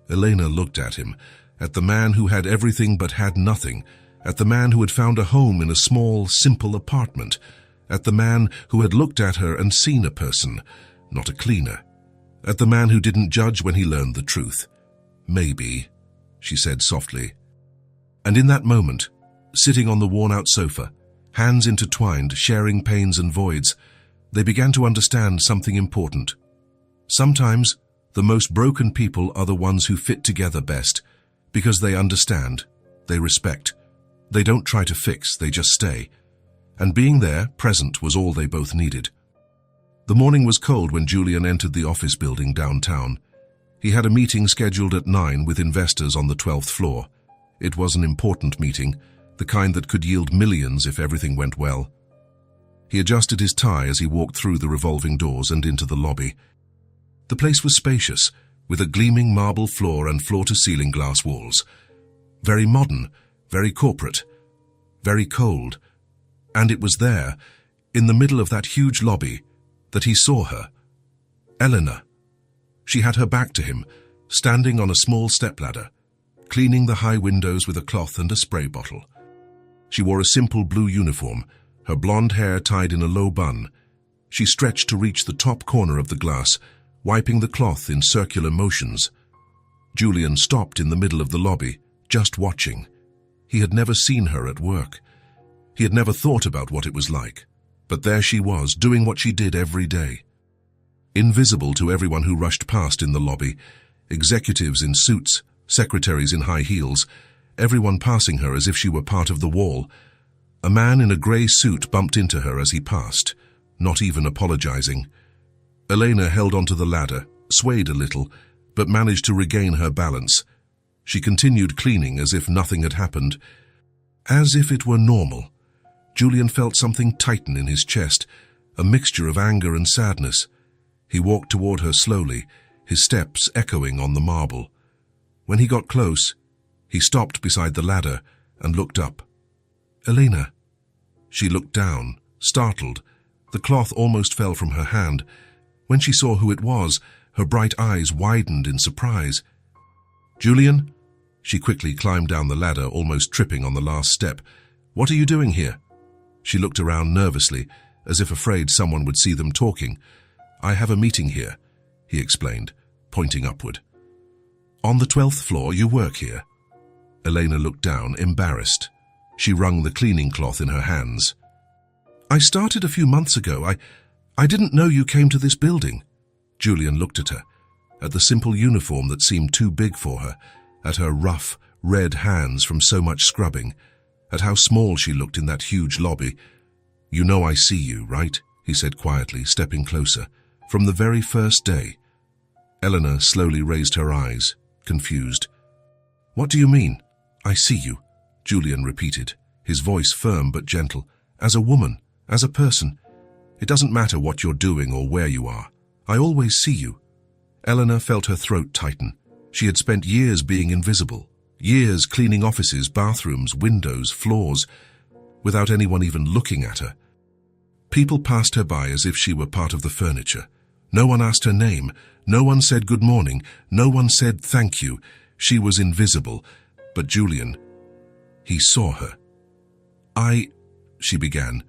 Elena looked at him, at the man who had everything but had nothing, at the man who had found a home in a small, simple apartment, at the man who had looked at her and seen a person, not a cleaner, at the man who didn't judge when he learned the truth. Maybe, she said softly. And in that moment, sitting on the worn-out sofa, Hands intertwined, sharing pains and voids, they began to understand something important. Sometimes, the most broken people are the ones who fit together best, because they understand, they respect. They don't try to fix, they just stay. And being there, present, was all they both needed. The morning was cold when Julian entered the office building downtown. He had a meeting scheduled at 9 with investors on the 12th floor. It was an important meeting, the kind that could yield millions if everything went well. He adjusted his tie as he walked through the revolving doors and into the lobby. The place was spacious, with a gleaming marble floor and floor-to-ceiling glass walls. Very modern, very corporate, very cold. And it was there, in the middle of that huge lobby, that he saw her. Eleanor. She had her back to him, standing on a small stepladder, cleaning the high windows with a cloth and a spray bottle. She wore a simple blue uniform, her blonde hair tied in a low bun. She stretched to reach the top corner of the glass, wiping the cloth in circular motions. Julian stopped in the middle of the lobby, just watching. He had never seen her at work. He had never thought about what it was like. But there she was, doing what she did every day. Invisible to everyone who rushed past in the lobby, executives in suits, secretaries in high heels, everyone passing her as if she were part of the wall. A man in a grey suit bumped into her as he passed, not even apologizing. Elena held onto the ladder, swayed a little, but managed to regain her balance. She continued cleaning as if nothing had happened, as if it were normal. Julian felt something tighten in his chest, a mixture of anger and sadness. He walked toward her slowly, his steps echoing on the marble. When he got close, he stopped beside the ladder and looked up. Elena. She looked down, startled. The cloth almost fell from her hand. When she saw who it was, her bright eyes widened in surprise. Julian? She quickly climbed down the ladder, almost tripping on the last step. What are you doing here? She looked around nervously, as if afraid someone would see them talking. I have a meeting here, he explained, pointing upward. On the 12th floor, you work here? Elena looked down, embarrassed. She wrung the cleaning cloth in her hands. I started a few months ago. I didn't know you came to this building. Julian looked at her, at the simple uniform that seemed too big for her, at her rough, red hands from so much scrubbing, at how small she looked in that huge lobby. You know I see you, right? He said quietly, stepping closer. From the very first day. Eleanor slowly raised her eyes, confused. What do you mean? I see you, Julian repeated, his voice firm but gentle. As a woman, as a person. It doesn't matter what you're doing or where you are. I always see you. Eleanor felt her throat tighten. She had spent years being invisible, years cleaning offices, bathrooms, windows, floors, without anyone even looking at her. People passed her by as if she were part of the furniture. No one asked her name. No one said good morning. No one said thank you. She was invisible. But Julian, he saw her. She began,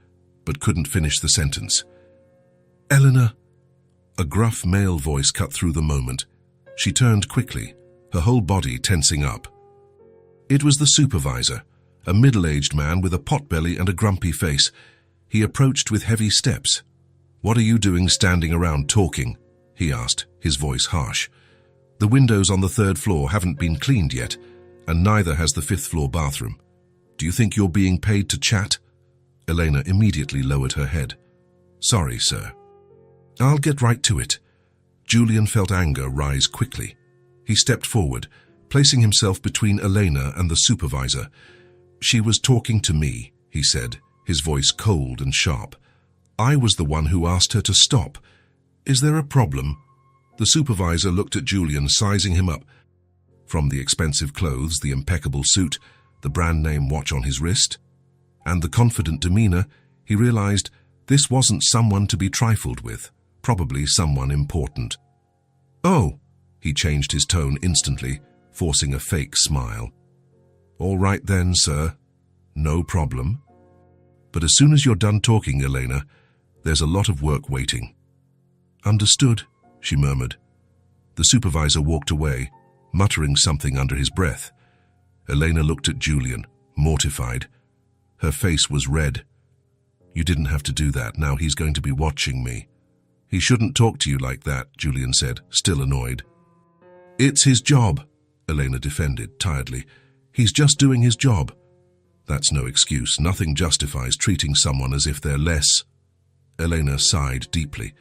but couldn't finish the sentence. Eleanor. A gruff male voice cut through the moment. She turned quickly, her whole body tensing up. It was the supervisor, a middle-aged man with a potbelly and a grumpy face. He approached with heavy steps. What are you doing standing around talking? He asked, his voice harsh. The windows on the 3rd floor haven't been cleaned yet, and neither has the 5th floor bathroom. Do you think you're being paid to chat? Elena immediately lowered her head. Sorry, sir. I'll get right to it. Julian felt anger rise quickly. He stepped forward, placing himself between Elena and the supervisor. She was talking to me, he said, his voice cold and sharp. I was the one who asked her to stop. Is there a problem? The supervisor looked at Julian, sizing him up. From the expensive clothes, the impeccable suit, the brand-name watch on his wrist, and the confident demeanor, he realized this wasn't someone to be trifled with, probably someone important. Oh, he changed his tone instantly, forcing a fake smile. All right then, sir. No problem. But as soon as you're done talking, Elena, there's a lot of work waiting. Understood, she murmured. The supervisor walked away, muttering something under his breath. Elena looked at Julian, mortified. Her face was red, You didn't have to do that. Now he's going to be watching me. He shouldn't talk to you like that, Julian said, still annoyed. It's his job, Elena defended, tiredly. He's just doing his job. That's no excuse. Nothing justifies treating someone as if they're less. Elena sighed deeply.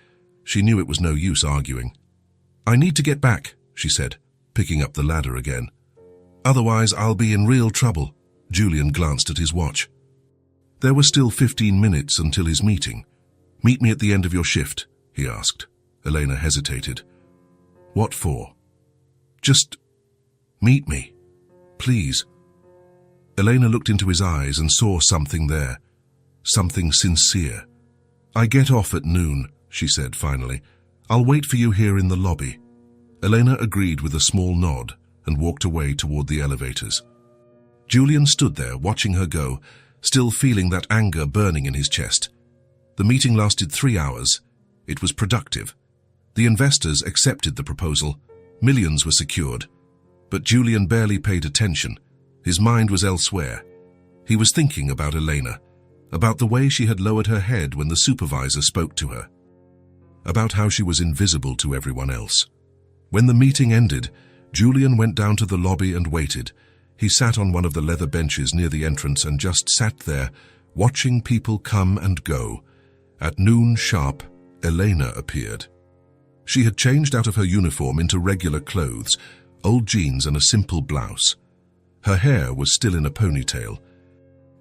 She knew it was no use arguing. I need to get back, she said, picking up the ladder again. Otherwise, I'll be in real trouble. Julian glanced at his watch. There were still 15 minutes until his meeting. Meet me at the end of your shift, he asked. Elena hesitated. What for? Just meet me, please. Elena looked into his eyes and saw something there, something sincere. I get off at noon, she said finally. I'll wait for you here in the lobby. Elena agreed with a small nod and walked away toward the elevators. Julian stood there watching her go, still feeling that anger burning in his chest. The meeting lasted 3 hours. It was productive. The investors accepted the proposal. Millions were secured. But Julian barely paid attention. His mind was elsewhere. He was thinking about Elena, about the way she had lowered her head when the supervisor spoke to her, about how she was invisible to everyone else. When the meeting ended, Julian went down to the lobby and waited. He sat on one of the leather benches near the entrance and just sat there, watching people come and go. At noon sharp, Elena appeared. She had changed out of her uniform into regular clothes, old jeans and a simple blouse. Her hair was still in a ponytail.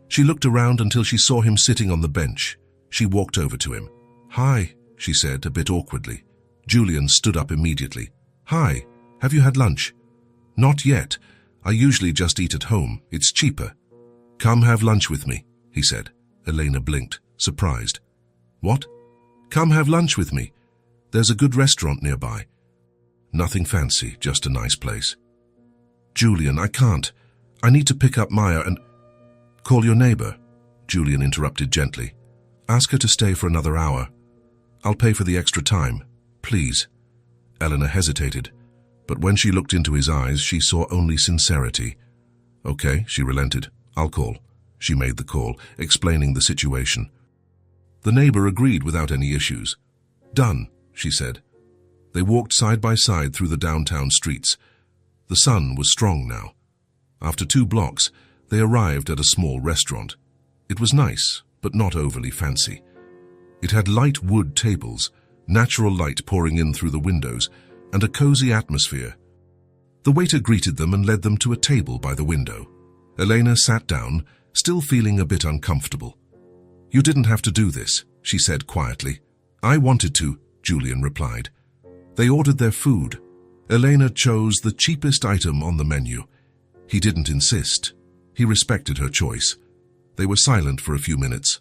She looked around until she saw him sitting on the bench. She walked over to him. Hi, she said, a bit awkwardly. Julian stood up immediately. Hi, have you had lunch? Not yet. I usually just eat at home. It's cheaper. Come have lunch with me, he said. Elena blinked, surprised. What? Come have lunch with me. There's a good restaurant nearby. Nothing fancy, just a nice place. Julian, I can't. I need to pick up Maya and... Call your neighbor, Julian interrupted gently. Ask her to stay for another hour. I'll pay for the extra time, please. Elena hesitated, but when she looked into his eyes, she saw only sincerity. Okay, she relented. I'll call. She made the call, explaining the situation. The neighbor agreed without any issues. Done, she said. They walked side by side through the downtown streets. The sun was strong now. After 2 blocks, they arrived at a small restaurant. It was nice, but not overly fancy. It had light wood tables, natural light pouring in through the windows, and a cozy atmosphere. The waiter greeted them and led them to a table by the window. Elena sat down, still feeling a bit uncomfortable. You didn't have to do this, she said quietly. I wanted to, Julian replied. They ordered their food. Elena chose the cheapest item on the menu. He didn't insist. He respected her choice. They were silent for a few minutes.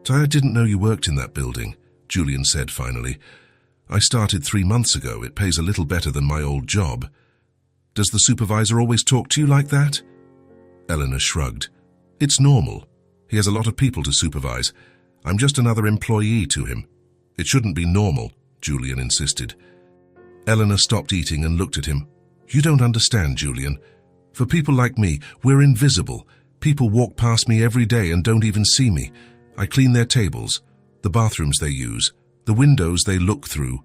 I didn't know you worked in that building, Julian said finally. I started 3 months ago. It pays a little better than my old job. Does the supervisor always talk to you like that? Elena shrugged. It's normal. He has a lot of people to supervise. I'm just another employee to him. It shouldn't be normal, Julian insisted. Elena stopped eating and looked at him. You don't understand, Julian. For people like me, we're invisible. People walk past me every day and don't even see me. I clean their tables, the bathrooms they use, the windows they look through.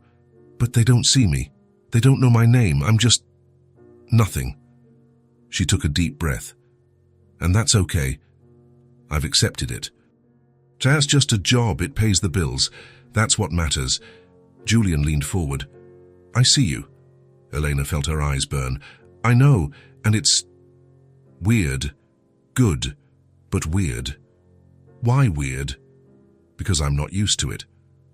But they don't see me. They don't know my name. I'm just... nothing. She took a deep breath. And that's okay. I've accepted it. That's just a job. It pays the bills. That's what matters. Julian leaned forward. I see you. Elena felt her eyes burn. I know, and it's weird. Good, but weird. Why weird? Because I'm not used to it.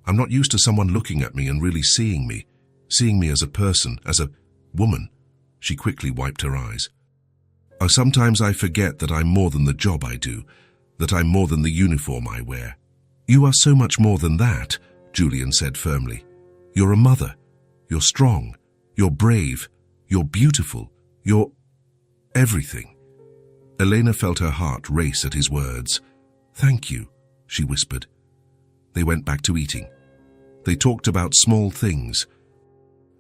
I'm not used to someone looking at me and really seeing me as a person, as a woman. She quickly wiped her eyes. Sometimes I forget that I'm more than the job I do, that I'm more than the uniform I wear. You are so much more than that, Julian said firmly. You're a mother. You're strong. You're brave. You're beautiful. You're everything. Elena felt her heart race at his words. Thank you, she whispered. They went back to eating. They talked about small things,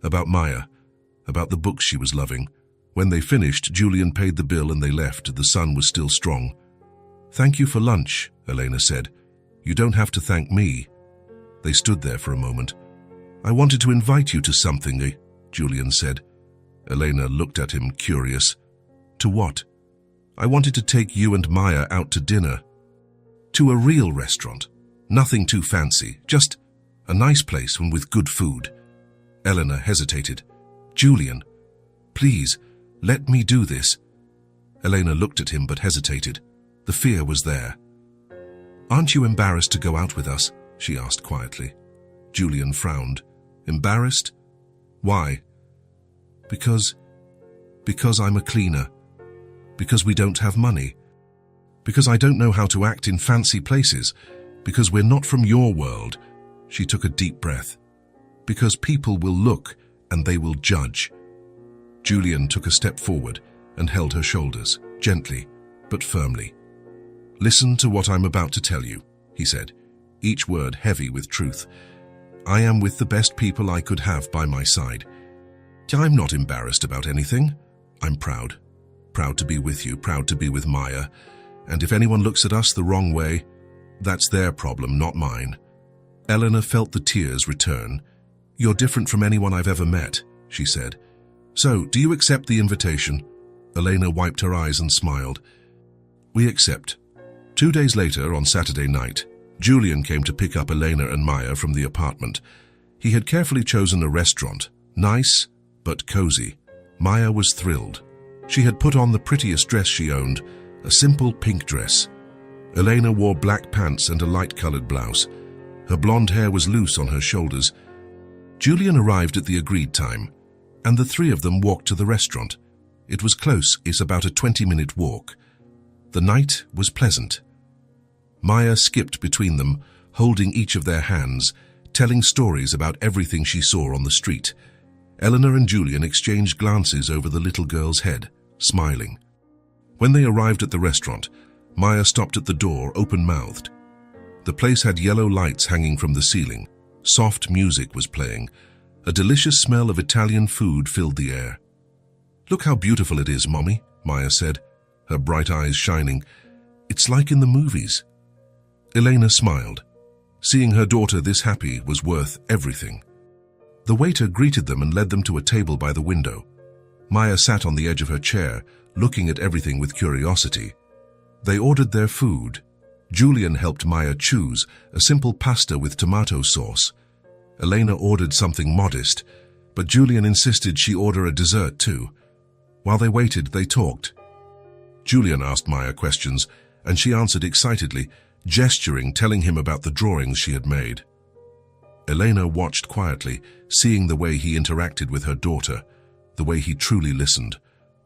about Maya, about the books she was loving. When they finished, Julian paid the bill and they left. The sun was still strong. Thank you for lunch, Elena said. You don't have to thank me." They stood there for a moment. "I wanted to invite you to something," Julian said. Elena looked at him, curious. "To what?" "I wanted to take you and Maya out to dinner. To a real restaurant. Nothing too fancy, just a nice place and with good food." Elena hesitated. "Julian, please, let me do this." Elena looked at him but hesitated. The fear was there. "Aren't you embarrassed to go out with us?" she asked quietly. Julian frowned. "Embarrassed? Why?" Because I'm a cleaner. Because we don't have money. Because I don't know how to act in fancy places. Because we're not from your world." She took a deep breath. "Because people will look and they will judge." Julian took a step forward and held her shoulders, gently but firmly. "Listen to what I'm about to tell you," he said, each word heavy with truth. "I am with the best people I could have by my side. I'm not embarrassed about anything. I'm proud. Proud to be with you, proud to be with Maya. And if anyone looks at us the wrong way, that's their problem, not mine." Elena felt the tears return. "You're different from anyone I've ever met," she said. "So, do you accept the invitation?" Elena wiped her eyes and smiled. "We accept." 2 days later, on Saturday night, Julian came to pick up Elena and Maya from the apartment. He had carefully chosen a restaurant, nice but cozy. Maya was thrilled. She had put on the prettiest dress she owned, a simple pink dress. Elena wore black pants and a light-colored blouse. Her blonde hair was loose on her shoulders. Julian arrived at the agreed time, and the three of them walked to the restaurant. It was close, it's about a 20-minute walk. The night was pleasant. Maya skipped between them, holding each of their hands, telling stories about everything she saw on the street. Eleanor and Julian exchanged glances over the little girl's head, smiling. When they arrived at the restaurant, Maya stopped at the door, open-mouthed. The place had yellow lights hanging from the ceiling. Soft music was playing. A delicious smell of Italian food filled the air. "Look how beautiful it is, Mommy," Maya said, her bright eyes shining. "It's like in the movies." Elena smiled. Seeing her daughter this happy was worth everything. The waiter greeted them and led them to a table by the window. Maya sat on the edge of her chair, looking at everything with curiosity. They ordered their food. Julian helped Maya choose a simple pasta with tomato sauce. Elena ordered something modest, but Julian insisted she order a dessert too. While they waited, they talked. Julian asked Maya questions, and she answered excitedly, gesturing, telling him about the drawings she had made. Elena watched quietly, seeing the way he interacted with her daughter, the way he truly listened,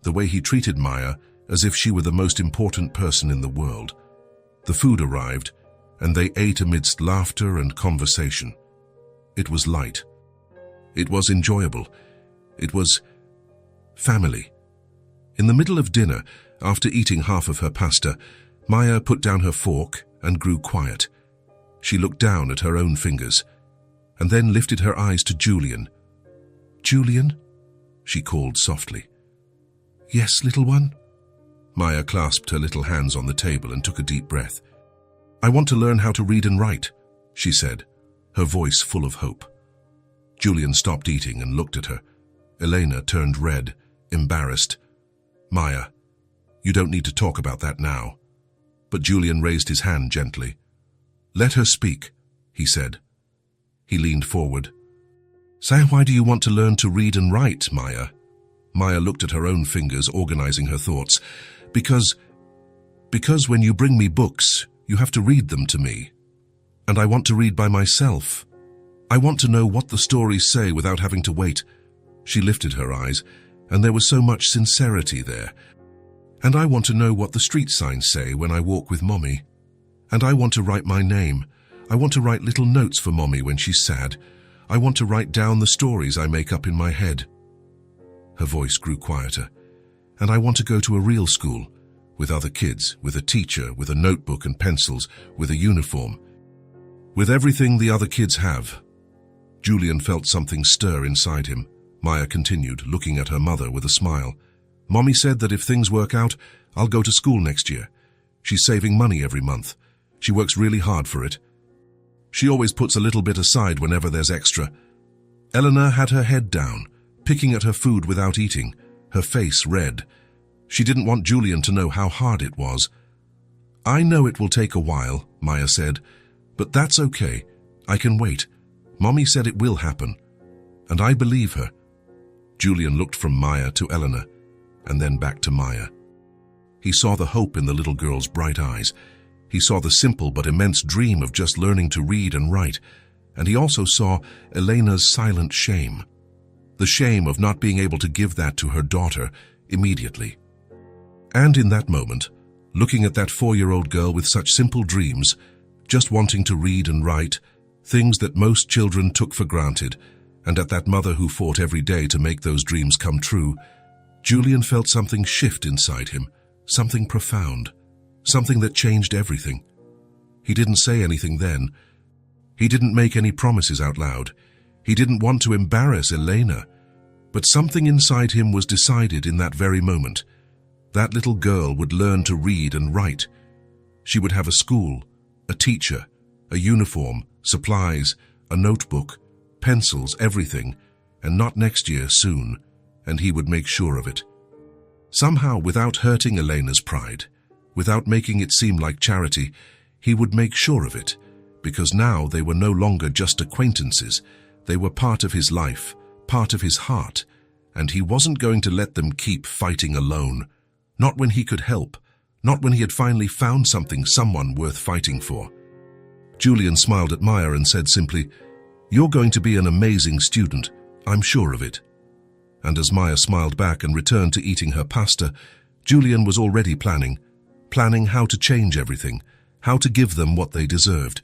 the way he treated Maya as if she were the most important person in the world. The food arrived, and they ate amidst laughter and conversation. It was light. It was enjoyable. It was family. In the middle of dinner, after eating half of her pasta, Maya put down her fork and grew quiet. She looked down at her own fingers, and then lifted her eyes to Julian. "Julian?" she called softly. "Yes, little one?" Maya clasped her little hands on the table and took a deep breath. "I want to learn how to read and write," she said, her voice full of hope. Julian stopped eating and looked at her. Elena turned red, embarrassed. "Maya, you don't need to talk about that now." But Julian raised his hand gently. "Let her speak," he said. He leaned forward. "Say, why do you want to learn to read and write, Maya?" Maya looked at her own fingers, organizing her thoughts. Because when you bring me books, you have to read them to me. And I want to read by myself. I want to know what the stories say without having to wait." She lifted her eyes, and there was so much sincerity there. "And I want to know what the street signs say when I walk with Mommy. And I want to write my name. I want to write little notes for Mommy when she's sad. I want to write down the stories I make up in my head." Her voice grew quieter. "And I want to go to a real school, with other kids, with a teacher, with a notebook and pencils, with a uniform. With everything the other kids have." Julian felt something stir inside him. Maya continued, looking at her mother with a smile. "Mommy said that if things work out, I'll go to school next year. She's saving money every month. She works really hard for it. She always puts a little bit aside whenever there's extra. Eleanor had her head down, picking at her food without eating, her face red. She didn't want Julian to know how hard it was. "I know it will take a while," Maya said, "but that's okay. I can wait. Mommy said it will happen. And I believe her." Julian looked from Maya to Eleanor, and then back to Maya. He saw the hope in the little girl's bright eyes. He saw the simple but immense dream of just learning to read and write, and he also saw Elena's silent shame. The shame of not being able to give that to her daughter immediately. And in that moment, looking at that 4-year-old girl with such simple dreams, just wanting to read and write, things that most children took for granted, and at that mother who fought every day to make those dreams come true, Julian felt something shift inside him, something profound, something that changed everything. He didn't say anything then. He didn't make any promises out loud. He didn't want to embarrass Elena. But something inside him was decided in that very moment. That little girl would learn to read and write. She would have a school, a teacher, a uniform, supplies, a notebook, pencils, everything, and not next year, soon, and he would make sure of it. Somehow, without hurting Elena's pride, without making it seem like charity, he would make sure of it, because now they were no longer just acquaintances. They were part of his life, part of his heart, and he wasn't going to let them keep fighting alone. Not when he could help, not when he had finally found someone worth fighting for. Julian smiled at Maya and said simply, "You're going to be an amazing student, I'm sure of it." And as Maya smiled back and returned to eating her pasta, Julian was already planning how to change everything, how to give them what they deserved,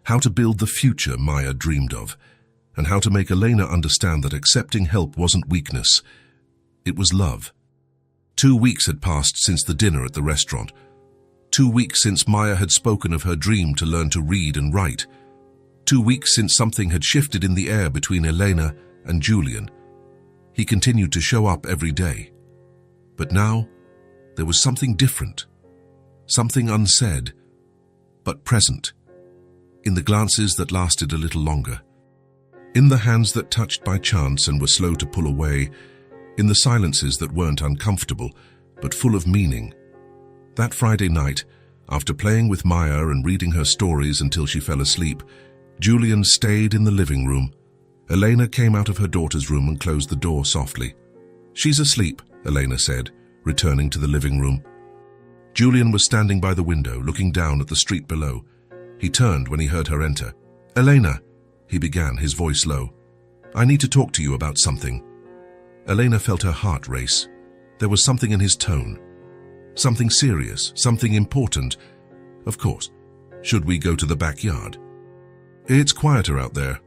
how to build the future Maya dreamed of, and how to make Elena understand that accepting help wasn't weakness, it was love. 2 weeks had passed since the dinner at the restaurant. 2 weeks since Maya had spoken of her dream to learn to read and write. 2 weeks since something had shifted in the air between Elena and Julian. He continued to show up every day. But now, there was something different. Something unsaid, but present. In the glances that lasted a little longer. In the hands that touched by chance and were slow to pull away. In the silences that weren't uncomfortable, but full of meaning. That Friday night, after playing with Maya and reading her stories until she fell asleep, Julian stayed in the living room. Elena came out of her daughter's room and closed the door softly. "She's asleep," Elena said, returning to the living room. Julian was standing by the window, looking down at the street below. He turned when he heard her enter. "Elena," he began, his voice low. "I need to talk to you about something." Elena felt her heart race. There was something in his tone. Something serious, something important. Of course. Should we go to the backyard? "It's quieter out there."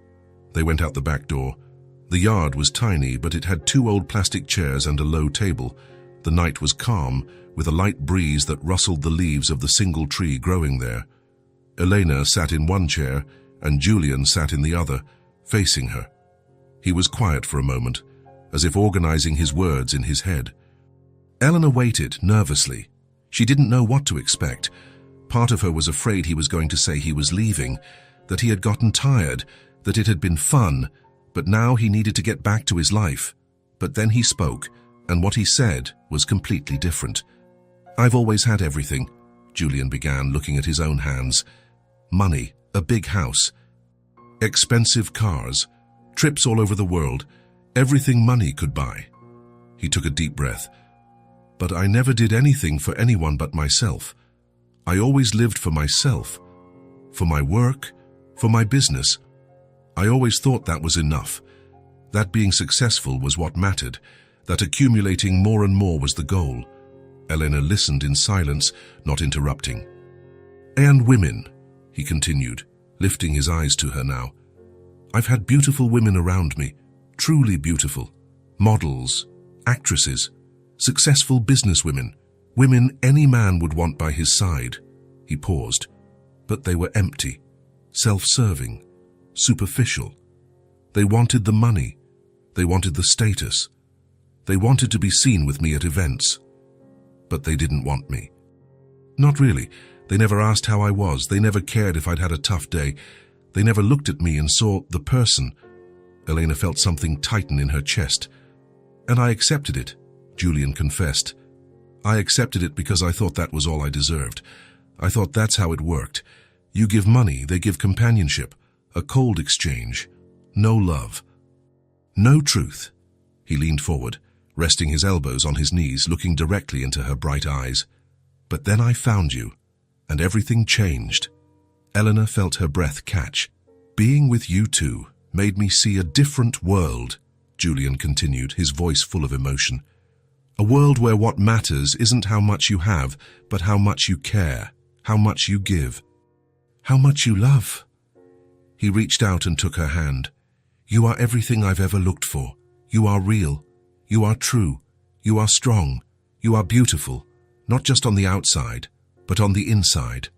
They went out the back door. The yard was tiny, but it had 2 old plastic chairs and a low table. The night was calm, with a light breeze that rustled the leaves of the single tree growing there. Elena sat in one chair, and Julian sat in the other, facing her. He was quiet for a moment, as if organizing his words in his head. Eleanor waited, nervously. She didn't know what to expect. Part of her was afraid he was going to say he was leaving, that he had gotten tired, that it had been fun, but now he needed to get back to his life. But then he spoke, and what he said was completely different. "I've always had everything," Julian began, looking at his own hands. "Money, a big house, expensive cars, trips all over the world, everything money could buy." He took a deep breath. "But I never did anything for anyone but myself. I always lived for myself, for my work, for my business. I always thought that was enough, that being successful was what mattered, that accumulating more and more was the goal." Elena listened in silence, not interrupting. "And women," he continued, lifting his eyes to her now. "I've had beautiful women around me, truly beautiful. Models, actresses, successful businesswomen, women any man would want by his side." He paused. "But they were empty, self-serving, superficial. They wanted the money. They wanted the status. They wanted to be seen with me at events. But they didn't want me. Not really. They never asked how I was. They never cared if I'd had a tough day. They never looked at me and saw the person. Elena felt something tighten in her chest. And I accepted it, Julian confessed. I accepted it because I thought that was all I deserved. I thought that's how it worked. You give money, they give companionship, a cold exchange, no love, no truth. He leaned forward, resting his elbows on his knees, looking directly into her bright eyes. But then I found you, and everything changed. Eleanor felt her breath catch. Being with you two made me see a different world, Julian continued, his voice full of emotion. A world where what matters isn't how much you have, but how much you care, how much you give, how much you love. He reached out and took her hand. You are everything I've ever looked for. You are real. You are true. You are strong. You are beautiful, not just on the outside, but on the inside.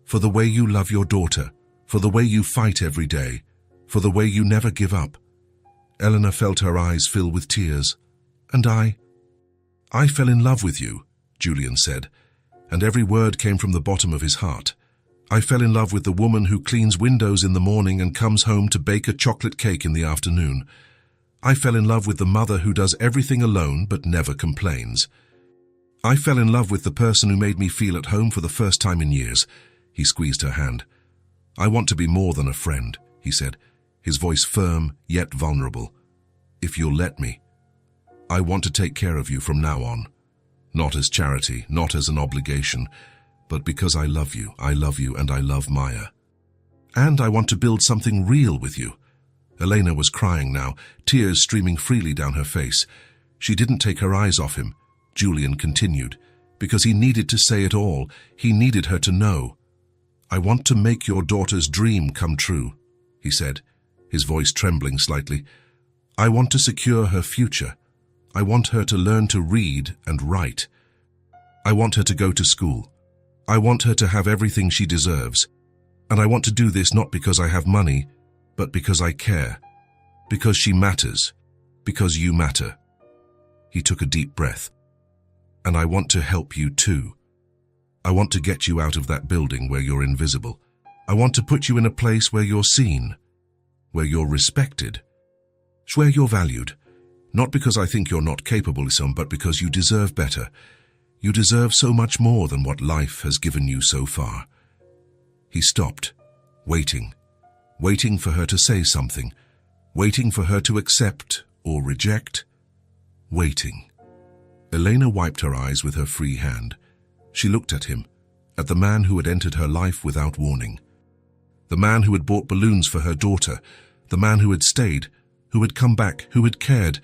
For the way you love your daughter, for the way you fight every day, for the way you never give up. Eleanor felt her eyes fill with tears. And I fell in love with you, Julian said, and every word came from the bottom of his heart. I fell in love with the woman who cleans windows in the morning and comes home to bake a chocolate cake in the afternoon. I fell in love with the mother who does everything alone but never complains. I fell in love with the person who made me feel at home for the first time in years. He squeezed her hand. I want to be more than a friend, he said, his voice firm yet vulnerable. If you'll let me. I want to take care of you from now on. Not as charity, not as an obligation, but because I love you, and I love Maya. And I want to build something real with you. Elena was crying now, tears streaming freely down her face. She didn't take her eyes off him. Julian continued, because he needed to say it all. He needed her to know. I want to make your daughter's dream come true, he said, his voice trembling slightly. I want to secure her future. I want her to learn to read and write. I want her to go to school. I want her to have everything she deserves. And I want to do this not because I have money, but because I care. Because she matters. Because you matter. He took a deep breath. And I want to help you too. I want to get you out of that building where you're invisible. I want to put you in a place where you're seen, where you're respected, where you're valued. Not because I think you're not capable, but because you deserve better. You deserve so much more than what life has given you so far. He stopped, waiting for her to say something, waiting for her to accept or reject, waiting. Elena wiped her eyes with her free hand. She looked at him, at the man who had entered her life without warning. The man who had bought balloons for her daughter, the man who had stayed, who had come back, who had cared,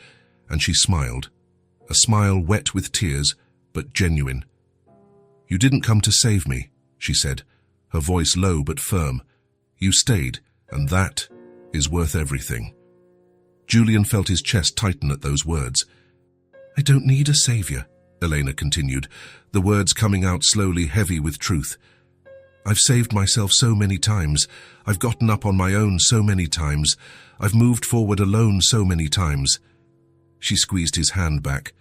and she smiled, a smile wet with tears, but genuine. You didn't come to save me, she said, her voice low but firm. You stayed, and that is worth everything. Julian felt his chest tighten at those words. I don't need a savior, Elena continued, the words coming out slowly, heavy with truth. I've saved myself so many times. I've gotten up on my own so many times. I've moved forward alone so many times. She squeezed his hand back.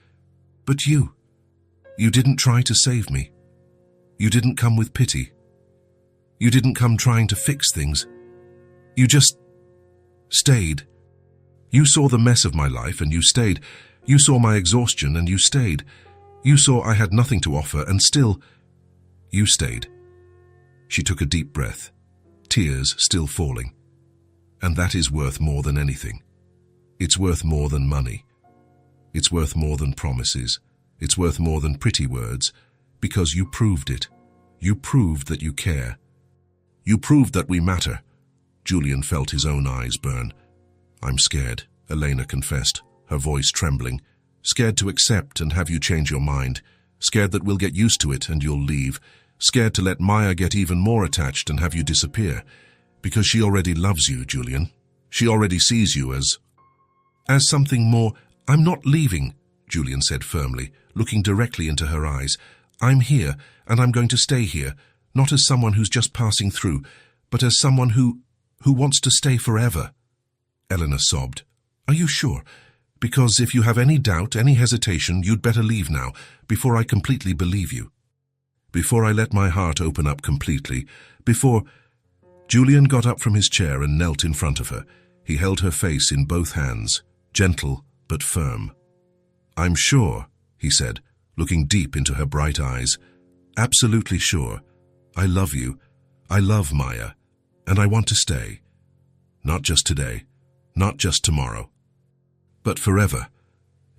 But you didn't try to save me. You didn't come with pity. You didn't come trying to fix things. You just stayed. You saw the mess of my life and you stayed. You saw my exhaustion and you stayed. You saw I had nothing to offer and still, you stayed. She took a deep breath, tears still falling. And that is worth more than anything. It's worth more than money. It's worth more than promises. It's worth more than pretty words, because you proved it. You proved that you care. You proved that we matter. Julian felt his own eyes burn. I'm scared, Elena confessed, her voice trembling. Scared to accept and have you change your mind. Scared that we'll get used to it and you'll leave. Scared to let Maya get even more attached and have you disappear. Because she already loves you, Julian. She already sees you as something more. I'm not leaving, Julian said firmly, looking directly into her eyes. I'm here, and I'm going to stay here, not as someone who's just passing through, but as someone who wants to stay forever. Eleanor sobbed. Are you sure? Because if you have any doubt, any hesitation, you'd better leave now, before I completely believe you. Before I let my heart open up completely, before... Julian got up from his chair and knelt in front of her. He held her face in both hands, gentle but firm. "I'm sure," he said, looking deep into her bright eyes. "Absolutely sure. I love you. I love Maya. And I want to stay. Not just today, not just tomorrow, but forever."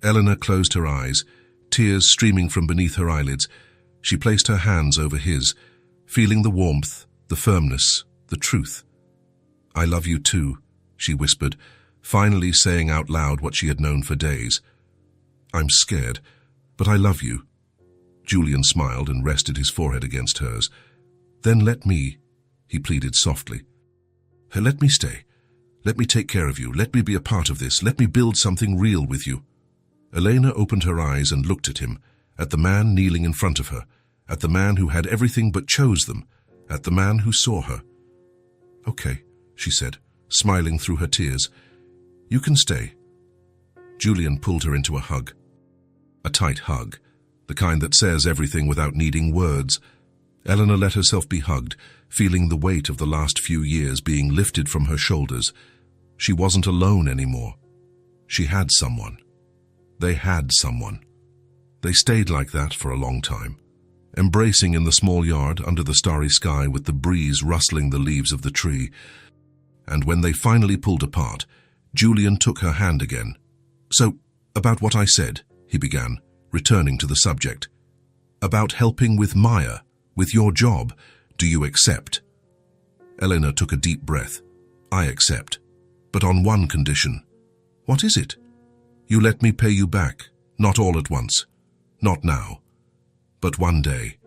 Eleanor closed her eyes, tears streaming from beneath her eyelids. She placed her hands over his, feeling the warmth, the firmness, the truth. "I love you too," she whispered, finally saying out loud what she had known for days. "I'm scared, but I love you." Julian smiled and rested his forehead against hers. "Then let me," he pleaded softly. "Let me stay. Let me take care of you. Let me be a part of this. Let me build something real with you." Elena opened her eyes and looked at him, at the man kneeling in front of her, at the man who had everything but chose them, at the man who saw her. "Okay," she said, smiling through her tears. "You can stay." Julian pulled her into a hug. A tight hug, the kind that says everything without needing words. Eleanor let herself be hugged, feeling the weight of the last few years being lifted from her shoulders. She wasn't alone anymore. She had someone. They had someone. They stayed like that for a long time, embracing in the small yard under the starry sky with the breeze rustling the leaves of the tree. And when they finally pulled apart, Julian took her hand again. "So, about what I said," he began, returning to the subject. "About helping with Maya, with your job, do you accept?" Eleanor took a deep breath. "I accept, but on one condition." "What is it?" "You let me pay you back, not all at once, not now, but one day,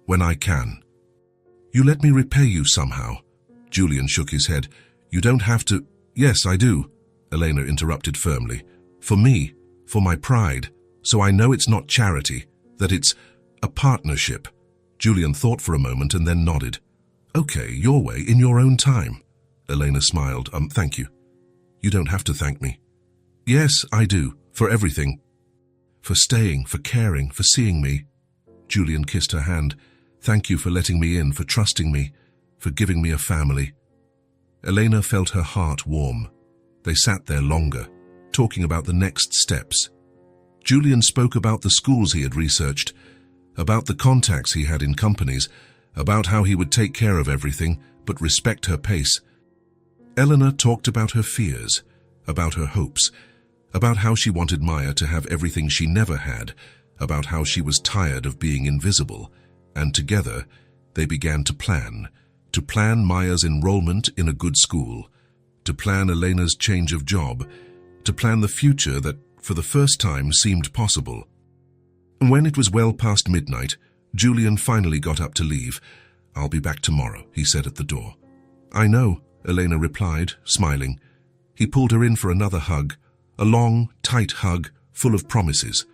when I can." "You let me repay you somehow." Julian shook his head. "You don't have to—" "Yes, I do," Elena interrupted firmly. "For me, for my pride, so I know it's not charity, that it's a partnership." Julian thought for a moment and then nodded. "Okay, your way, in your own time." Elena smiled. Thank you. You don't have to thank me." "Yes, I do, for everything. For staying, for caring, for seeing me." Julian kissed her hand. "Thank you for letting me in, for trusting me, for giving me a family." Elena felt her heart warm. They sat there longer, talking about the next steps. Julian spoke about the schools he had researched, about the contacts he had in companies, about how he would take care of everything, but respect her pace. Eleanor talked about her fears, about her hopes, about how she wanted Maya to have everything she never had, about how she was tired of being invisible, and together they began to plan Maya's enrollment in a good school, to plan Elena's change of job, to plan the future that, for the first time, seemed possible. When it was well past midnight, Julian finally got up to leave. "I'll be back tomorrow," he said at the door. "I know," Elena replied, smiling. He pulled her in for another hug, a long, tight hug full of promises.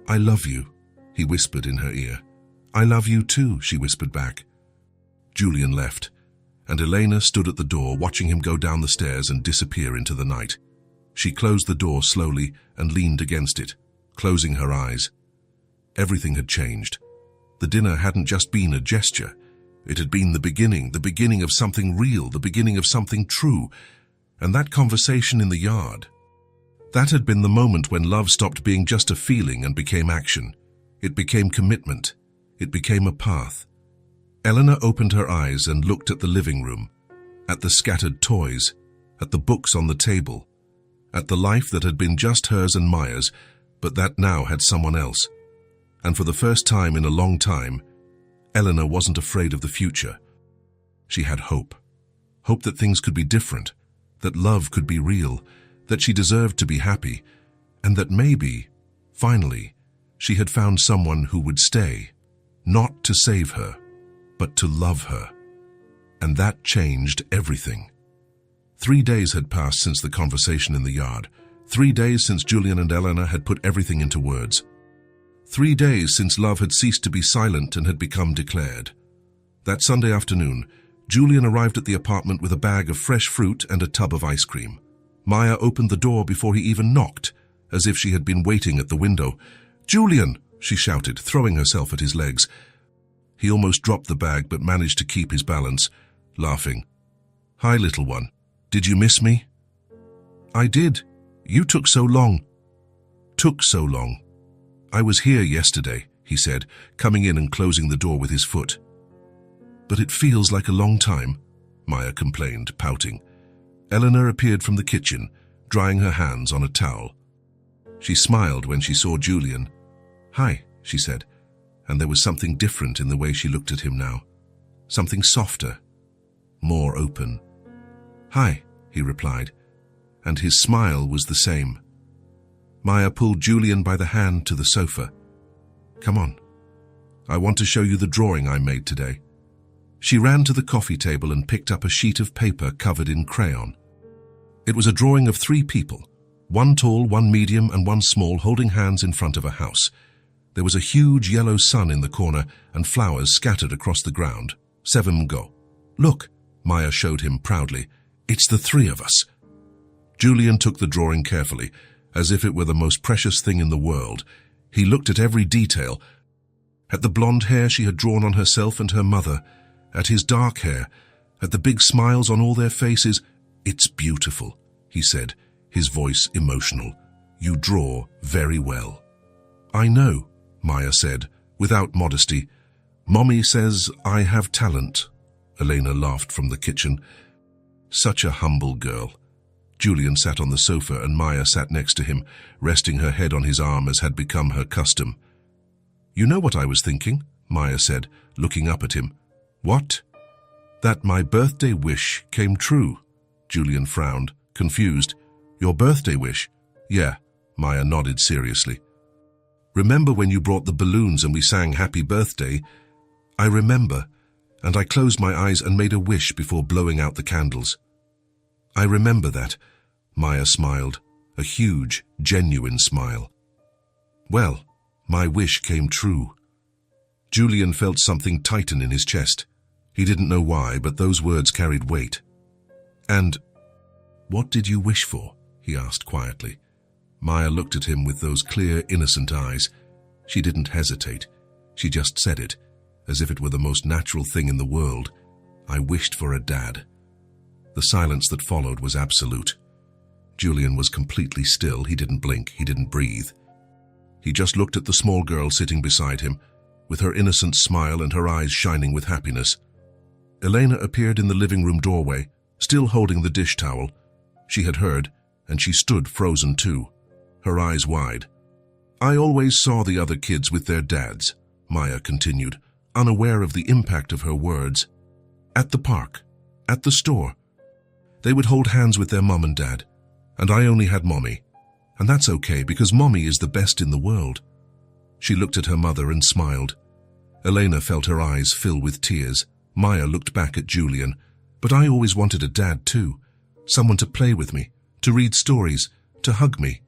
"I love you," he whispered in her ear. "I love you too," she whispered back. Julian left, and Elena stood at the door watching him go down the stairs and disappear into the night. She closed the door slowly and leaned against it, closing her eyes. Everything had changed. The dinner hadn't just been a gesture. It had been the beginning of something real, the beginning of something true. And that conversation in the yard, that had been the moment when love stopped being just a feeling and became action. It became commitment. It became a path. Eleanor opened her eyes and looked at the living room, at the scattered toys, at the books on the table, at the life that had been just hers and Maya's, but that now had someone else. And for the first time in a long time, Eleanor wasn't afraid of the future. She had hope. Hope that things could be different, that love could be real, that she deserved to be happy, and that maybe, finally, she had found someone who would stay, not to save her, but to love her. And that changed everything. 3 days had passed since the conversation in the yard. 3 days since Julian and Eleanor had put everything into words. 3 days since love had ceased to be silent and had become declared. That Sunday afternoon, Julian arrived at the apartment with a bag of fresh fruit and a tub of ice cream. Maya opened the door before he even knocked, as if she had been waiting at the window. "Julian!" she shouted, throwing herself at his legs. He almost dropped the bag but managed to keep his balance, laughing. "Hi, little one. Did you miss me?" "I did. You took so long." "Took so long. I was here yesterday," he said, coming in and closing the door with his foot. "But it feels like a long time," Maya complained, pouting. Eleanor appeared from the kitchen, drying her hands on a towel. She smiled when she saw Julian. "Hi," she said, and there was something different in the way she looked at him now. Something softer, more open. "Hi," he replied, and his smile was the same. Maya pulled Julian by the hand to the sofa. "Come on. I want to show you the drawing I made today." She ran to the coffee table and picked up a sheet of paper covered in crayon. It was a drawing of 3 people, one tall, one medium, and one small, holding hands in front of a house. There was a huge yellow sun in the corner and flowers scattered across the ground. 7 go. "Look," Maya showed him proudly. "It's the 3 of us." Julian took the drawing carefully, as if it were the most precious thing in the world. He looked at every detail, at the blonde hair she had drawn on herself and her mother, at his dark hair, at the big smiles on all their faces. "It's beautiful," he said, his voice emotional. "You draw very well." "I know," Maya said, without modesty. "Mommy says I have talent." Elena laughed from the kitchen. "Such a humble girl." Julian sat on the sofa and Maya sat next to him, resting her head on his arm as had become her custom. "You know what I was thinking?" Maya said, looking up at him. "What?" "That my birthday wish came true." Julian frowned, confused. "Your birthday wish?" "Yeah," Maya nodded seriously. "Remember when you brought the balloons and we sang Happy Birthday?" "I remember, and I closed my eyes and made a wish before blowing out the candles." "I remember that," Maya smiled, a huge, genuine smile. "Well, my wish came true." Julian felt something tighten in his chest. He didn't know why, but those words carried weight. "And what did you wish for?" he asked quietly. Maya looked at him with those clear, innocent eyes. She didn't hesitate. She just said it, as if it were the most natural thing in the world. "I wished for a dad." The silence that followed was absolute. Julian was completely still. He didn't blink. He didn't breathe. He just looked at the small girl sitting beside him, with her innocent smile and her eyes shining with happiness. Elena appeared in the living room doorway, still holding the dish towel. She had heard, and she stood frozen too, her eyes wide. "I always saw the other kids with their dads," Maya continued, unaware of the impact of her words. "At the park, at the store. They would hold hands with their mom and dad, and I only had mommy. And that's okay because mommy is the best in the world." She looked at her mother and smiled. Elena felt her eyes fill with tears. Maya looked back at Julian. "But I always wanted a dad too. Someone to play with me, to read stories, to hug me,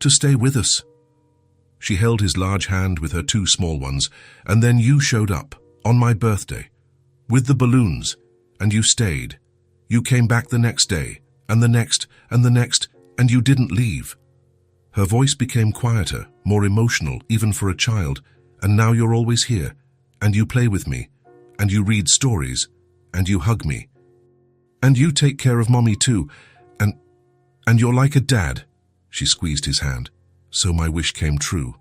to stay with us." She held his large hand with her 2 small ones, and then you showed up, on my birthday, with the balloons, and you stayed. You came back the next day, and the next, and the next, and you didn't leave. Her voice became quieter, more emotional, even for a child. "And now you're always here, and you play with me, and you read stories, and you hug me. And you take care of mommy too, and you're like a dad." She squeezed his hand. "So my wish came true.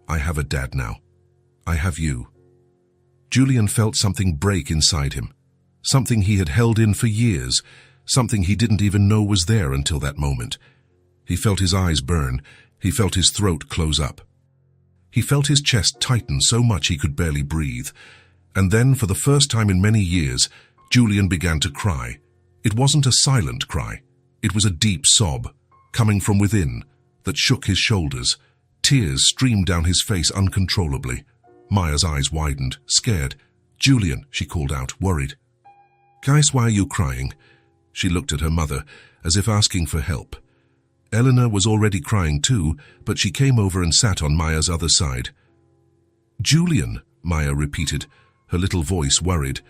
I have a dad now. I have you." Julian felt something break inside him, something he had held in for years, something he didn't even know was there until that moment. He felt his eyes burn. He felt his throat close up. He felt his chest tighten so much he could barely breathe. And then, for the first time in many years, Julian began to cry. It wasn't a silent cry. It was a deep sob, coming from within, that shook his shoulders. Tears streamed down his face uncontrollably. Maya's eyes widened, scared. "Julian," she called out, worried. "Guys, why are you crying?" She looked at her mother, as if asking for help. Eleanor was already crying too, but she came over and sat on Maya's other side. "Julian," Maya repeated, her little voice worried.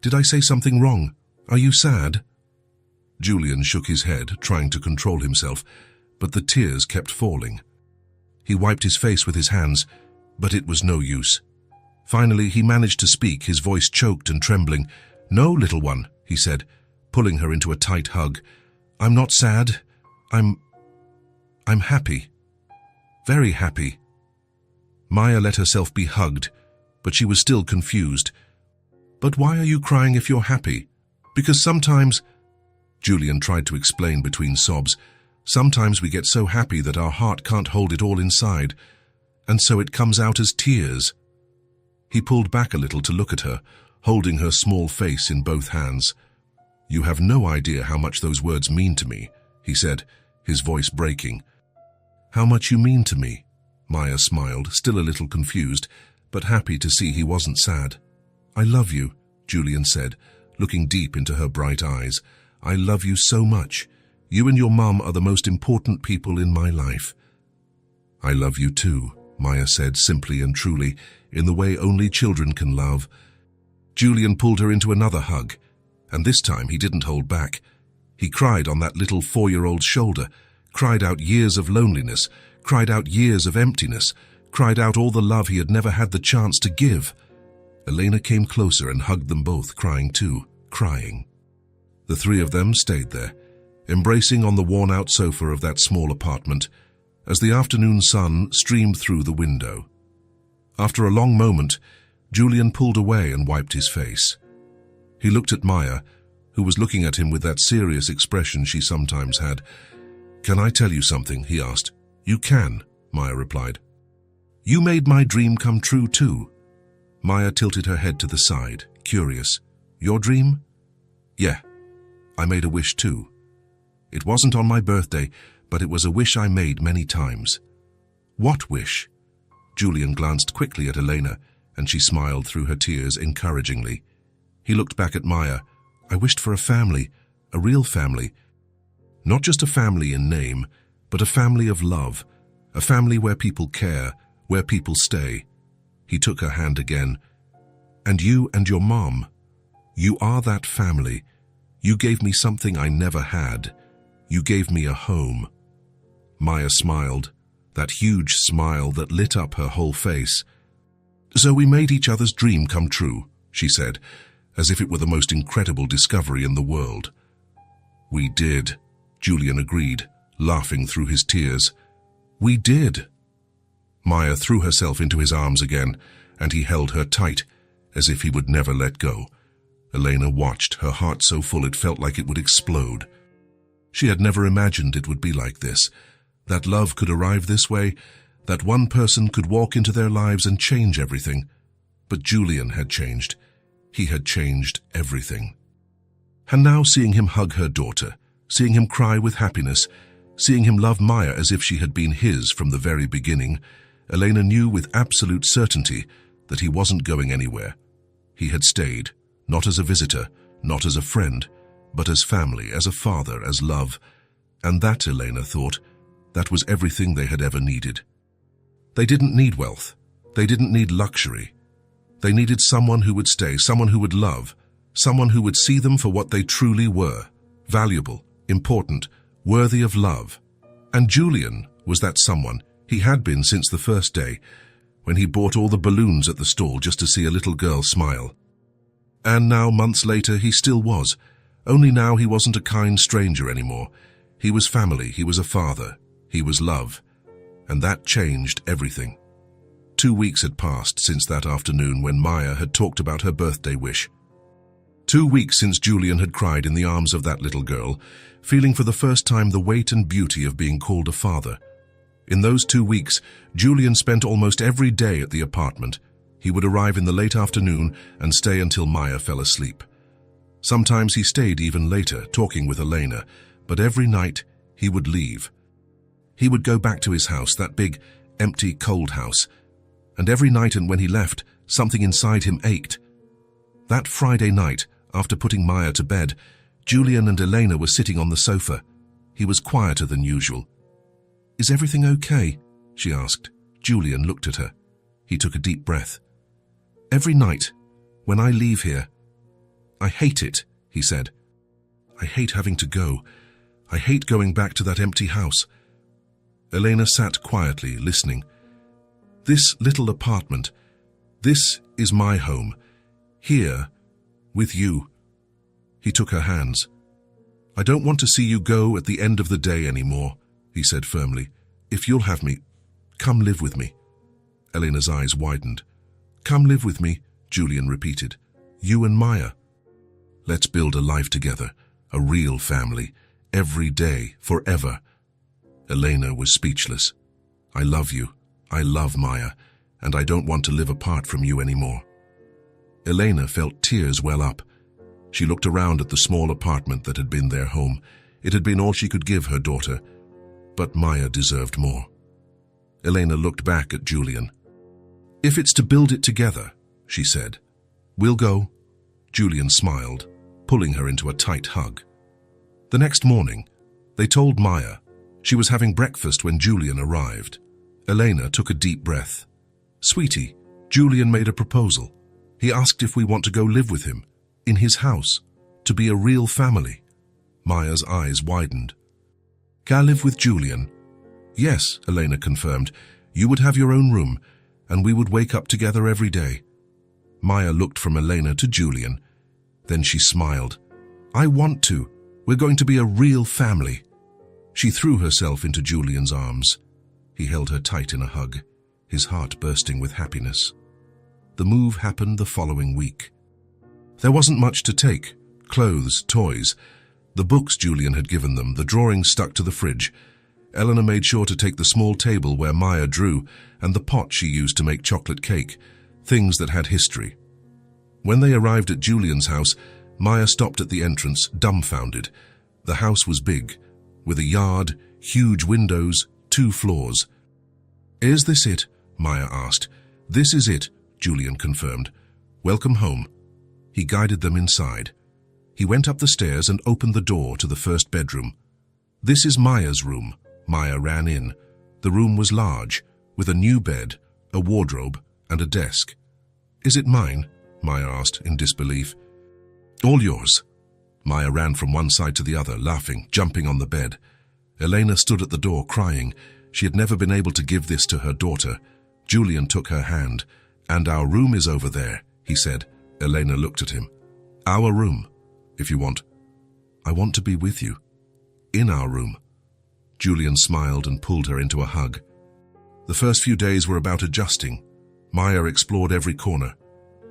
"Did I say something wrong? Are you sad?" Julian shook his head, trying to control himself, but the tears kept falling. He wiped his face with his hands, but it was no use. Finally, he managed to speak, his voice choked and trembling. "No, little one," he said. pulling her into a tight hug. "I'm not sad. I'm happy. Very happy." Maya let herself be hugged, but she was still confused. "But why are you crying if you're happy?" "Because sometimes," Julian tried to explain between sobs, "sometimes we get so happy that our heart can't hold it all inside, and so it comes out as tears." He pulled back a little to look at her, holding her small face in both hands. "You have no idea how much those words mean to me," he said, his voice breaking. "How much you mean to me?" Maya smiled, still a little confused, but happy to see he wasn't sad. "I love you," Julian said, looking deep into her bright eyes. "I love you so much. You and your mum are the most important people in my life." "I love you too," Maya said simply and truly, in the way only children can love. Julian pulled her into another hug, and this time he didn't hold back. He cried on that little 4-year-old's shoulder, cried out years of loneliness, cried out years of emptiness, cried out all the love he had never had the chance to give. Elena came closer and hugged them both, crying too, crying. The three of them stayed there, embracing on the worn-out sofa of that small apartment, as the afternoon sun streamed through the window. After a long moment, Julian pulled away and wiped his face. He looked at Maya, who was looking at him with that serious expression she sometimes had. "Can I tell you something?" he asked. "You can," Maya replied. "You made my dream come true too." Maya tilted her head to the side, curious. "Your dream?" "Yeah, I made a wish too. It wasn't on my birthday, but it was a wish I made many times." "What wish?" Julian glanced quickly at Elena, and she smiled through her tears encouragingly. He looked back at Maya. "I wished for a family, a real family. Not just a family in name, but a family of love, a family where people care, where people stay." He took her hand again. "And you and your mom, you are that family. You gave me something I never had. You gave me a home." Maya smiled, that huge smile that lit up her whole face. "So we made each other's dream come true," she said, as if it were the most incredible discovery in the world. "We did," Julian agreed, laughing through his tears. "We did." Maya threw herself into his arms again, and he held her tight, as if he would never let go. Elena watched, her heart so full it felt like it would explode. She had never imagined it would be like this, that love could arrive this way, that one person could walk into their lives and change everything. But Julian had changed. He had changed everything. And now seeing him hug her daughter, seeing him cry with happiness, seeing him love Maya as if she had been his from the very beginning, Elena knew with absolute certainty that he wasn't going anywhere. He had stayed, not as a visitor, not as a friend, but as family, as a father, as love. And that, Elena thought, that was everything they had ever needed. They didn't need wealth. They didn't need luxury. They needed someone who would stay, someone who would love, someone who would see them for what they truly were, valuable, important, worthy of love. And Julian was that someone. He had been since the first day, when he bought all the balloons at the stall just to see a little girl smile. And now, months later, he still was. Only now he wasn't a kind stranger anymore. He was family, he was a father, he was love. And that changed everything. 2 weeks had passed since that afternoon when Maya had talked about her birthday wish. 2 weeks since Julian had cried in the arms of that little girl, feeling for the first time the weight and beauty of being called a father. In those 2 weeks, Julian spent almost every day at the apartment. He would arrive in the late afternoon and stay until Maya fell asleep. Sometimes he stayed even later, talking with Elena, but every night he would leave. He would go back to his house, that big, empty, cold house. And every night and when he left, something inside him ached. That Friday night, after putting Maya to bed, Julian and Elena were sitting on the sofa. He was quieter than usual. "Is everything okay?" she asked. Julian looked at her. He took a deep breath. "Every night, when I leave here, I hate it," he said. "I hate having to go. I hate going back to that empty house." Elena sat quietly, listening. "This little apartment, this is my home. Here, with you." He took her hands. I don't want to see you go at the end of the day anymore, he said firmly. If you'll have me, come live with me. Elena's eyes widened. Come live with me, Julian repeated. You and Maya. Let's build a life together, a real family, every day, forever. Elena was speechless. I love you. I love Maya, and I don't want to live apart from you anymore. Elena felt tears well up. She looked around at the small apartment that had been their home. It had been all she could give her daughter, but Maya deserved more. Elena looked back at Julian. If it's to build it together, she said. We'll go. Julian smiled, pulling her into a tight hug. The next morning, they told Maya. She was having breakfast when Julian arrived. Elena took a deep breath. Sweetie, Julian made a proposal. He asked if we want to go live with him, in his house, to be a real family. Maya's eyes widened. Can I live with Julian? Yes, Elena confirmed. You would have your own room, and we would wake up together every day. Maya looked from Elena to Julian. Then she smiled. I want to. We're going to be a real family. She threw herself into Julian's arms. He held her tight in a hug, his heart bursting with happiness. The move happened the following week. There wasn't much to take. Clothes, toys, the books Julian had given them, the drawings stuck to the fridge. Eleanor made sure to take the small table where Maya drew and the pot she used to make chocolate cake, things that had history. When they arrived at Julian's house, Maya stopped at the entrance, dumbfounded. The house was big, with a yard, huge windows, 2 floors. Is this it? Maya asked. This is it, Julian confirmed. Welcome home. He guided them inside. He went up the stairs and opened the door to the first bedroom. This is Maya's room. Maya ran in. The room was large, with a new bed, a wardrobe, and a desk. Is it mine? Maya asked in disbelief. All yours. Maya ran from one side to the other, laughing, jumping on the bed. Elena stood at the door, crying. She had never been able to give this to her daughter. Julian took her hand. And our room is over there, he said. Elena looked at him. Our room, if you want. I want to be with you. In our room. Julian smiled and pulled her into a hug. The first few days were about adjusting. Maya explored every corner.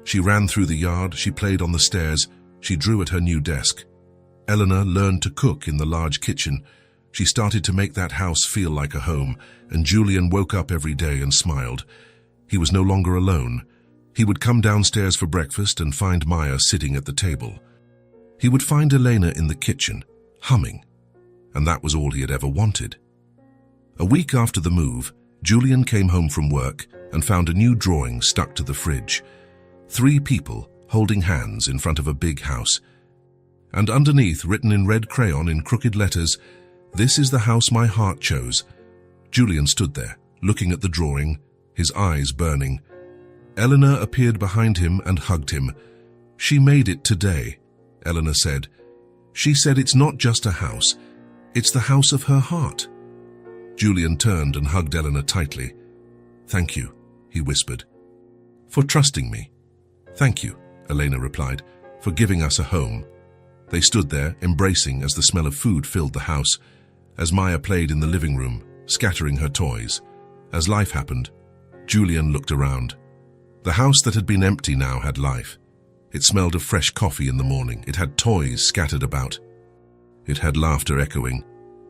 She ran through the yard, she played on the stairs, she drew at her new desk. Eleanor learned to cook in the large kitchen. She started to make that house feel like a home, and Julian woke up every day and smiled. He was no longer alone. He would come downstairs for breakfast and find Maya sitting at the table. He would find Elena in the kitchen, humming, and that was all he had ever wanted. A week after the move, Julian came home from work and found a new drawing stuck to the fridge. 3 people holding hands in front of a big house. And underneath, written in red crayon in crooked letters, "This is the house my heart chose." Julian stood there, looking at the drawing, his eyes burning. Eleanor appeared behind him and hugged him. She made it today, Eleanor said. She said it's not just a house, it's the house of her heart. Julian turned and hugged Eleanor tightly. Thank you, he whispered. For trusting me. Thank you, Elena replied, for giving us a home. They stood there, embracing as the smell of food filled the house, as Maya played in the living room, scattering her toys. As life happened, Julian looked around. The house that had been empty now had life. It smelled of fresh coffee in the morning. It had toys scattered about. It had laughter echoing.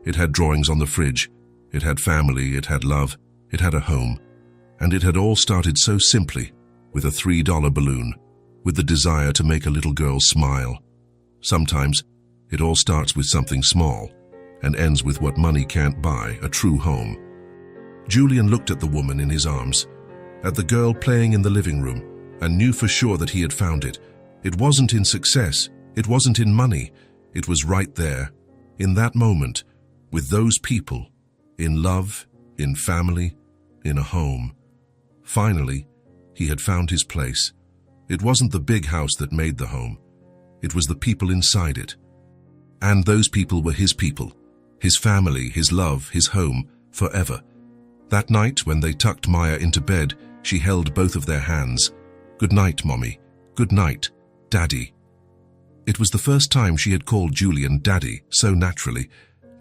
It had drawings on the fridge. It had family. It had love. It had a home. And it had all started so simply, with a $3 balloon, with the desire to make a little girl smile. Sometimes, it all starts with something small and ends with what money can't buy, a true home. Julian looked at the woman in his arms, at the girl playing in the living room, and knew for sure that he had found it. It wasn't in success, it wasn't in money, it was right there, in that moment, with those people, in love, in family, in a home. Finally, he had found his place. It wasn't the big house that made the home. It was the people inside it. And those people were his people, his family, his love, his home, forever. That night, when they tucked Maya into bed, she held both of their hands. Good night, Mommy. Good night, Daddy. It was the first time she had called Julian Daddy so naturally.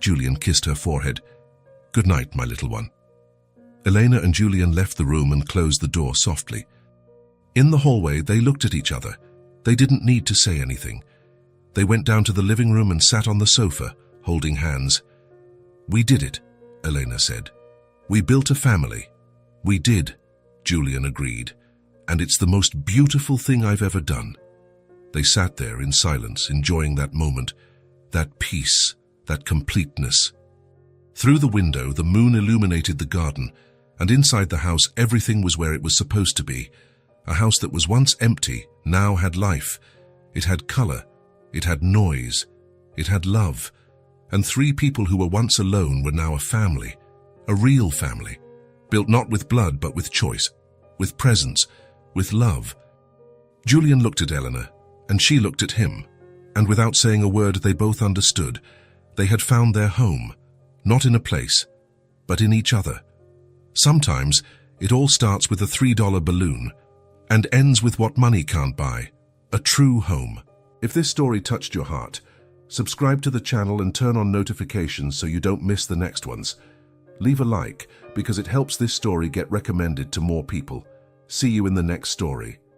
Julian kissed her forehead. "Good night, my little one." Elena and Julian left the room and closed the door softly. In the hallway, they looked at each other. They didn't need to say anything. They went down to the living room and sat on the sofa, holding hands. "We did it," Elena said. "We built a family." "We did," Julian agreed. "And it's the most beautiful thing I've ever done." They sat there in silence, enjoying that moment, that peace, that completeness. Through the window, the moon illuminated the garden, and inside the house everything was where it was supposed to be. A house that was once empty now had life. It had color, it had noise, it had love, and three people who were once alone were now a family, a real family, built not with blood but with choice, with presence, with love. Julian looked at Eleanor, and she looked at him, and without saying a word they both understood. They had found their home, not in a place, but in each other. Sometimes it all starts with a $3 balloon and ends with what money can't buy, a true home. If this story touched your heart, subscribe to the channel and turn on notifications so you don't miss the next ones. Leave a like because it helps this story get recommended to more people. See you in the next story.